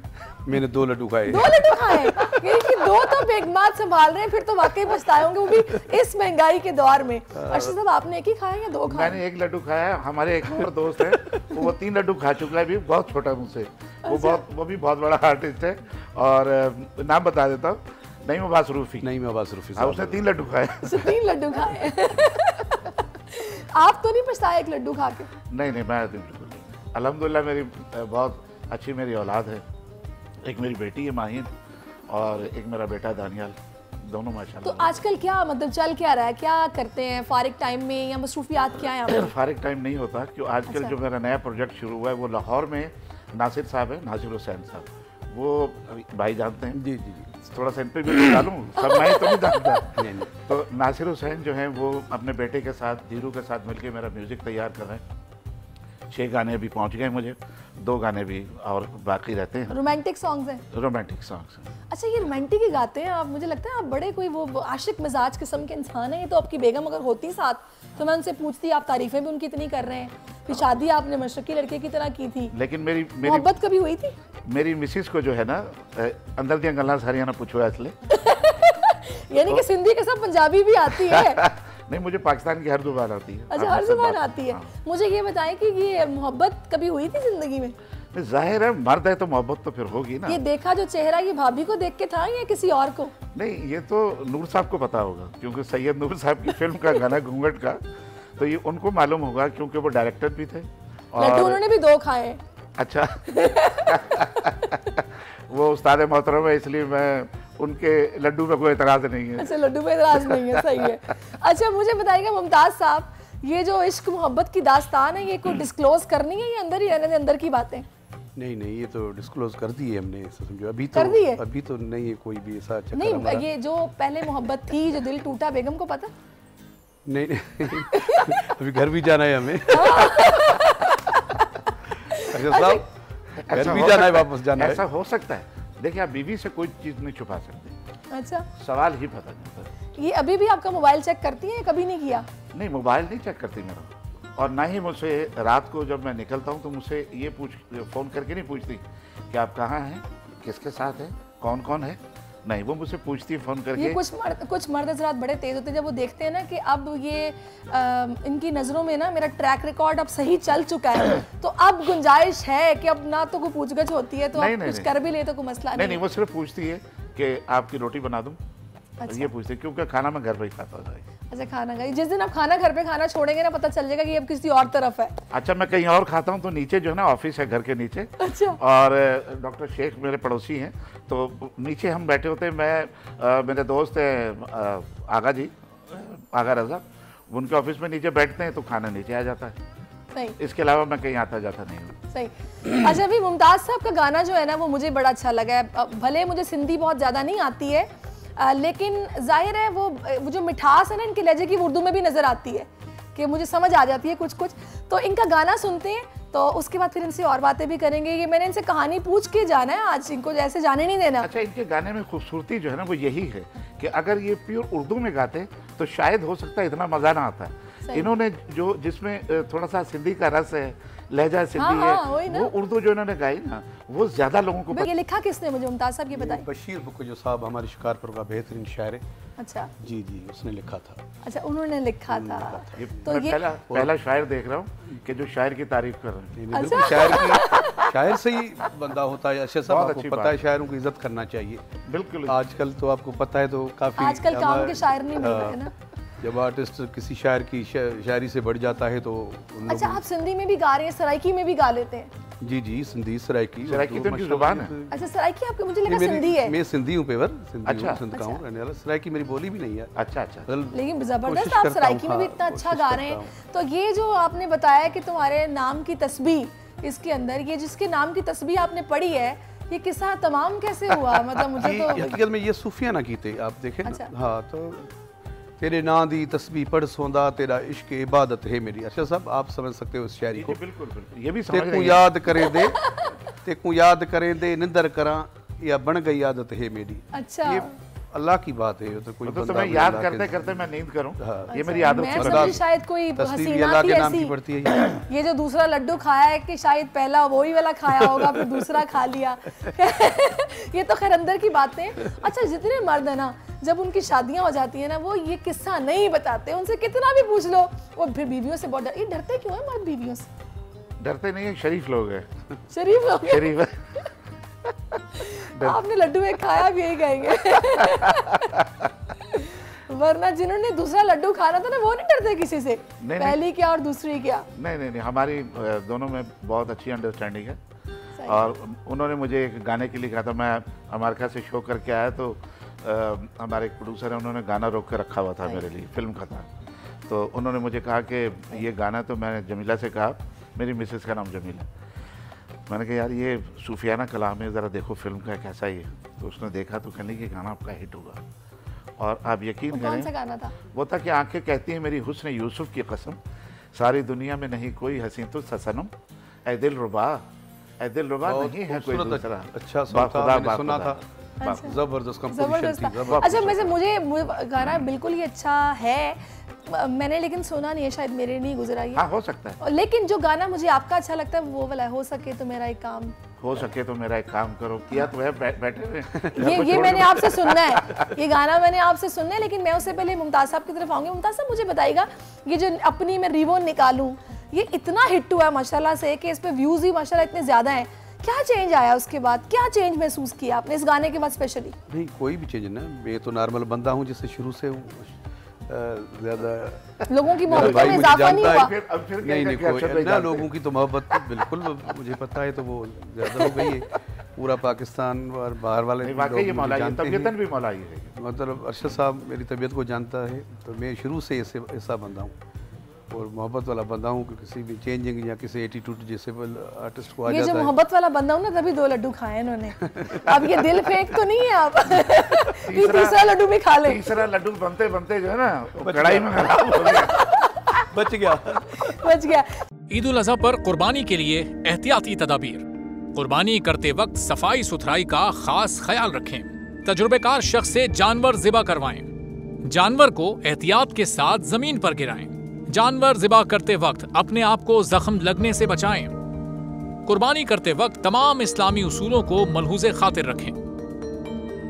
मैंने 2 लड्डू खाए। 2 लड्डू खाए? यानी कि 2 तो बेगमात संभाल रहे हैं, फिर तो वाकई पछताए होंगे, वो भी इस महंगाई के दौर में। अरशद साहब, आपने एक ही खाया या 2 खाए? मैंने 1 लड्डू खाया है। हमारे एक और दोस्त है, वो 3 लड्डू खा चुका है, भी बहुत छोटा मुझसे। वो भी बहुत बड़ा आर्टिस्ट है, और नाम बता देता हूँ, नईम अब्बास रूफी। नईम अब्बास रूफी, उसने 3 लड्डू खाए। 3 लड्डू खाए। आप तो नहीं पछताए 1 लड्डू खा के? नहीं, मैं बिल्कुल नहीं। अल्हम्दुलिल्लाह मेरी बहुत अच्छी मेरी औलाद है। एक मेरी बेटी है माहिन, और एक मेरा बेटा दानियाल। दोनों माशाल्लाह। तो आजकल क्या मतलब चल क्या रहा है, क्या करते हैं फारिग टाइम में, या मसरूफियात क्या है? फारिग टाइम नहीं होता क्यों, आजकल जो मेरा नया प्रोजेक्ट शुरू हुआ है वो लाहौर में नासिर साहब है, नासिर हुसैन साहब, वो भाई जानते हैं। जी जी जी। थोड़ा सा इन पे भी डालूं, सब मैं तो नहीं जानता। तो नासिर हुसैन जो है वो अपने बेटे के साथ, धीरू के साथ मिलके मेरा म्यूज़िक तैयार कर रहे हैं। 6 गाने अभी पहुंच गए मुझे, 2 गाने भी और बाकी रहते हैं। रोमांटिक सॉन्ग्स हैं? Romantic songs. अच्छा, ये रोमांटिक ही गाते हैं आप? मुझे लगता है आप बड़े कोई वो आशिक मिजाज किस्म के इंसान हैं। ये तो आपकी बेगम अगर होती साथ तो मैं उनसे पूछती, आप तारीफें भी उनकी इतनी कर रहे हैं। फिर शादी आपने मशरकी लड़के की तरह की थी, लेकिन मेरी मोहब्बत कभी हुई थी? मेरी मिसिस को जो है ना अंदर दियां गल्लां सारियां ना पूछो इसलिए यानी कि सिंधी के साथ पंजाबी भी आती है? नहीं, मुझे पाकिस्तान की हर जुबान आती है। अच्छा, हर जुबान आती है। मुझे ये बताएं कि ये मोहब्बत कभी हुई थी जिंदगी में? जाहिर है मर्द है तो मोहब्बत तो फिर होगी ना। ये देखा जो चेहरा ये भाभी को देख के था या किसी और को? नहीं, ये तो नूर साहब को पता होगा क्योंकि सैयद नूर साहब की फिल्म का गाना घूंघट का, तो ये उनको मालूम होगा क्योंकि वो डायरेक्टर भी थे। लड्डू उन्होंने भी 2 खाए। अच्छा वो उस्ताद मोहतरम है इसलिए मैं उनके लड्डू में कोई एतराज नहीं है। अच्छा, लड्डू पे एतराज नहीं है, सही है। अच्छा, मुझे बताइएगा मुमताज साहब, ये जो इश्क मोहब्बत की दास्तान है ये कोई डिस्क्लोज करनी है या अंदर ही रहने दे, अंदर की बातें? नहीं नहीं, ये तो डिस्क्लोज कर दी है हमने, समझो। अभी तो कर दी है? अभी तो नहीं है कोई भी ऐसा चक्कर नहीं, हमारा। ये जो पहले मोहब्बत थी, जो दिल टूटा, बेगम को पता? नहीं नहीं अभी घर भी जाना है हमें। अच्छा साहब, घर भी जाना है, वापस जाना है। ऐसा हो सकता है। देखिए, आप बीवी से कोई चीज़ नहीं छुपा सकते। अच्छा, सवाल ही पता नहीं था। ये अभी भी आपका मोबाइल चेक करती है? कभी नहीं किया? नहीं, मोबाइल नहीं चेक करती मेरा, और ना ही मुझसे रात को जब मैं निकलता हूँ तो मुझसे ये फ़ोन करके नहीं पूछती कि आप कहाँ हैं, किसके साथ हैं, कौन कौन है। नहीं, वो मुझसे पूछती है फ़ोन करके। ये कुछ मर्द हज़रात बड़े तेज़ होते हैं जब वो देखते हैं ना कि अब ये इनकी नज़रों में ना मेरा ट्रैक रिकॉर्ड अब सही चल चुका है, तो अब गुंजाइश है कि अब ना तो कोई पूछगछ होती है, तो नहीं, अब नहीं, कुछ नहीं। कर भी ले तो कोई मसला नहीं, नहीं। वो सिर्फ पूछती है कि आपकी रोटी बना दूँ। अच्छा। ये पूछते क्योंकि खाना मैं घर पे ही खाता हूँ। अच्छा, खाना खाई। जिस दिन आप खाना घर पे खाना छोड़ेंगे ना, पता चल जाएगा कि अब किसी और तरफ है। अच्छा, मैं कहीं और खाता हूँ तो नीचे जो है ना ऑफिस है घर के नीचे। अच्छा। और डॉक्टर शेख मेरे पड़ोसी हैं, तो नीचे हम बैठे होते हैं। मैं मेरे दोस्त हैं आगा जी, आगा रजा, उनके ऑफिस में नीचे बैठते हैं तो खाना नीचे आ जाता है। सही। इसके अलावा मैं कहीं आता जाता नहीं हूँ। सही। अच्छा, अभी मुमताज़ साहब का गाना जो है ना वो मुझे बड़ा अच्छा लगा है। भले मुझे सिंधी बहुत ज़्यादा नहीं आती है, लेकिन जाहिर है वो जो मिठास है ना इनके लहजे की, वो उर्दू में भी नज़र आती है कि मुझे समझ आ जाती है कुछ कुछ। तो इनका गाना सुनते हैं, तो उसके बाद फिर इनसे और बातें भी करेंगे। ये मैंने इनसे कहानी पूछ के जाना है आज, इनको जैसे जाने नहीं देना। अच्छा, इनके गाने में खूबसूरती जो है ना वो यही है कि अगर ये प्योर उर्दू में गाते तो शायद हो सकता है इतना मज़ा ना आता। इन्होंने जो जिसमें थोड़ा सा सिंधी का रस है, लहजा सिंधी है, वो उर्दू जो इन्होंने गाई ना वो ज्यादा लोगों को। ये लिखा किसने, मुझे मुमताज साहब ये बताइए। बशीर बुक्को जो साहब हमारे शिकारपुर का बेहतरीन शायर है। अच्छा जी जी, उसने लिखा था। अच्छा, उन्होंने लिखा था। तो ये पहला शायर देख रहा हूँ कि जो शायर की तारीफ कर रहे हैं। अच्छा? शायर से ही बंदा होता है। अच्छा साहब, आपको पता है शायरों की इज्जत करना चाहिए। बिल्कुल। आजकल तो आपको पता है तो काफी आजकल काम के शायर नहीं मिल रहे ना। जब आर्टिस्ट किसी शायर की शायरी से बढ़ जाता है तो अच्छा, आप सिंधी में भी गा रहे हैं, सराइकी में भी गा लेते हैं? जी जी, सिंधी सराइकी तो इनकी जुबान है। अच्छा, सराइकी आपके, मुझे लगा सिंधी है। मैं सिंधी हूँ पेवर, सिंधी अच्छा, सिंध का हूँ रहने वाला। सराइकी मेरी बोली भी नहीं है। अच्छा अच्छा, लेकिन जबरदस्त, आप सराइकी में भी इतना अच्छा गा रहे हैं। तो ये जो आपने बताया कि तुम्हारे नाम की तस्बीह, इसके अंदर ये जिसके नाम की तस्बीह आपने पढ़ी है, ये किस्सा तमाम कैसे हुआ? मतलब मुझे तो हकीकत में ये सूफिया ना कीते, आप देखें। अच्छा। हाँ, तो तेरे नां दी तस्बीह पढ़ सोंदा, तेरा इश्क इबादत है मेरी। अच्छा साहब, आप समझ सकते हो इस शायरी को। बिल्कुल बिल्कुल, ये भी समझ तेकू याद करे दे, तेकू याद करे दे, निंदर करा, या बन गई आदत है मेरी। अच्छा, ये अल्लाह की बात है। तो कोई तो मैं याद करते करते मैं नींद करूं, ये मेरी आदत मैं समझी शायद कोई हसीना थी ऐसी, पड़ती है। ये जो दूसरा लड्डू खाया है कि शायद पहला वही वाला खाया होगा, फिर दूसरा खा लिया। ये तो खैर अंदर की बातें। अच्छा, जितने मर्द है ना, जब उनकी शादियां हो जाती है ना, वो ये किस्सा नहीं बताते। उनसे कितना भी पूछ लो, वो फिर बीवियों से बहुत ये डरते क्यों है मर्द बीवियों से? डरते नहीं है, शरीफ लोग हैं। शरीफ लोग हैं। शरीफ। आपने लड्डू एक खाया भी यही कहेंगे। वरना जिन्होंने दूसरा लड्डू खाना था ना, वो नहीं डरते किसी से। पहली क्या और दूसरी क्या? नहीं नहीं नहीं, हमारी दोनों में बहुत अच्छी अंडरस्टैंडिंग है। और उन्होंने मुझे एक गाने के लिए कहा था, मैं अमेरिका से शो करके आया तो हमारे एक प्रोड्यूसर हैं, उन्होंने गाना रोक के रखा हुआ था मेरे लिए, फिल्म का था। तो उन्होंने मुझे कहा कि ये गाना, तो मैंने जमीला से कहा, मेरी मिसेस का नाम जमीला, मैंने कहा यार ये सूफियाना कलाम है, ज़रा देखो फिल्म का कैसा ही है। तो उसने देखा तो कहने कि गाना आपका हिट होगा। और आप यकीन करें, कौन सा गाना था? वो था कि आंखें कहती हैं मेरी हुस्न यूसुफ की कसम, सारी दुनिया में नहीं कोई हसीन तो सनम, ए दिल रुबा, ए दिल रुबा नहीं है कोई दूसरा। अच्छा सुना था, जबरदस्त कंपोजिशन थी। अच्छा, वैसे मुझे गाना बिल्कुल ही अच्छा है, मैंने लेकिन सुना नहीं है, शायद मेरे नहीं गुजरा ये। हाँ, हो सकता है। लेकिन जो गाना मुझे आपका अच्छा लगता है वो वाला, हो सके तो मेरा एक काम, हो सके तो मेरा एक काम करो, किया तो है, बैठे हुए। ये मैंने आपसे सुनना है, ये गाना मैंने आपसे सुनना है। लेकिन मैं उससे पहले मुमताज साहब की तरफ आऊंगी। मुमताज साहब, मुझे बताइएगा, ये जो अपनी मैं रिवॉन निकालूं, ये इतना हिट हुआ है माशाल्लाह से कि इस पे व्यूज ही माशाल्लाह इतने ज्यादा हैं, क्या चेंज आया उसके बाद? क्या चेंज महसूस किया आपने इस गाने के बाद स्पेशली? नहीं, कोई भी चेंज ना, मैं तो नॉर्मल बंदा हूँ जिससे शुरू से ज्यादा लोगों की मोहब्बत में इजाफा नहीं हुआ। नहीं, कोई ना, लोगों की तो मोहब्बत बिल्कुल मुझे पता है, तो वो ज्यादा हो गई है। पूरा पाकिस्तान और बाहर वाले तबीयतन भी मौला ही है। मतलब अरशद साहब मेरी तबीयत को जानता है, तो मैं शुरू से ऐसा बंदा हूँ और मोहब्बत वाला बंदा हूँ कि किसी भी चेंजिंग या किसी एटीट्यूड जैसे आर्टिस्ट को आ जाता है। ये जो मोहब्बत वाला बंदा हूँ ना, तभी 2 लड्डू खाए इन्होंने। अब ये दिल फेंक तो नहीं है आप? तीसरा लड्डू भी खा ले। तीसरा लड्डू बनते बनते जो है ना कढ़ाई में खराब हो गया। बच गया। ईद उल अज़हा पर कुर्बानी के लिए एहतियाती तदाबीर। कुर्बानी करते वक्त सफाई सुथराई का खास ख्याल रखें। तजुर्बेकार शख्स से जानवर ज़िबा करवाएं। जानवर को एहतियात के साथ जमीन पर गिराएं। जानवर ज़िबा करते वक्त अपने आप को जख्म लगने से बचाएं। कुर्बानी करते वक्त तमाम इस्लामी उसूलों को मलहूज़े खातिर रखें।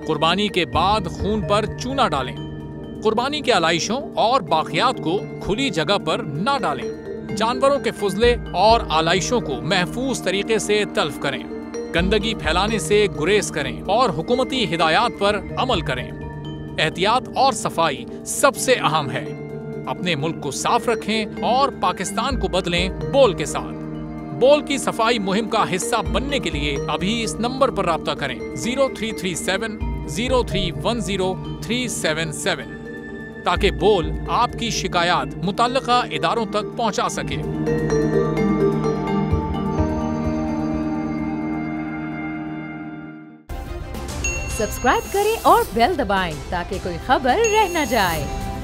कुर्बानी के बाद खून पर चूना डालें। कुर्बानी के आलाइशों और बाकियात को खुली जगह पर ना डालें। जानवरों के फुजले और आलाइशों को महफूज तरीके से तल्फ करें। गंदगी फैलाने से गुरेज करें और हुकूमती हिदायत पर अमल करें। एहतियात और सफाई सबसे अहम है। अपने मुल्क को साफ रखें और पाकिस्तान को बदलें बोल के साथ। बोल की सफाई मुहिम का हिस्सा बनने के लिए अभी इस नंबर पर राब्ता करें 0337 0310 377 ताकि बोल आपकी शिकायत मुतल्लिका इदारों तक पहुंचा सके। सब्सक्राइब करें और बेल दबाएं ताकि कोई खबर रह न जाए।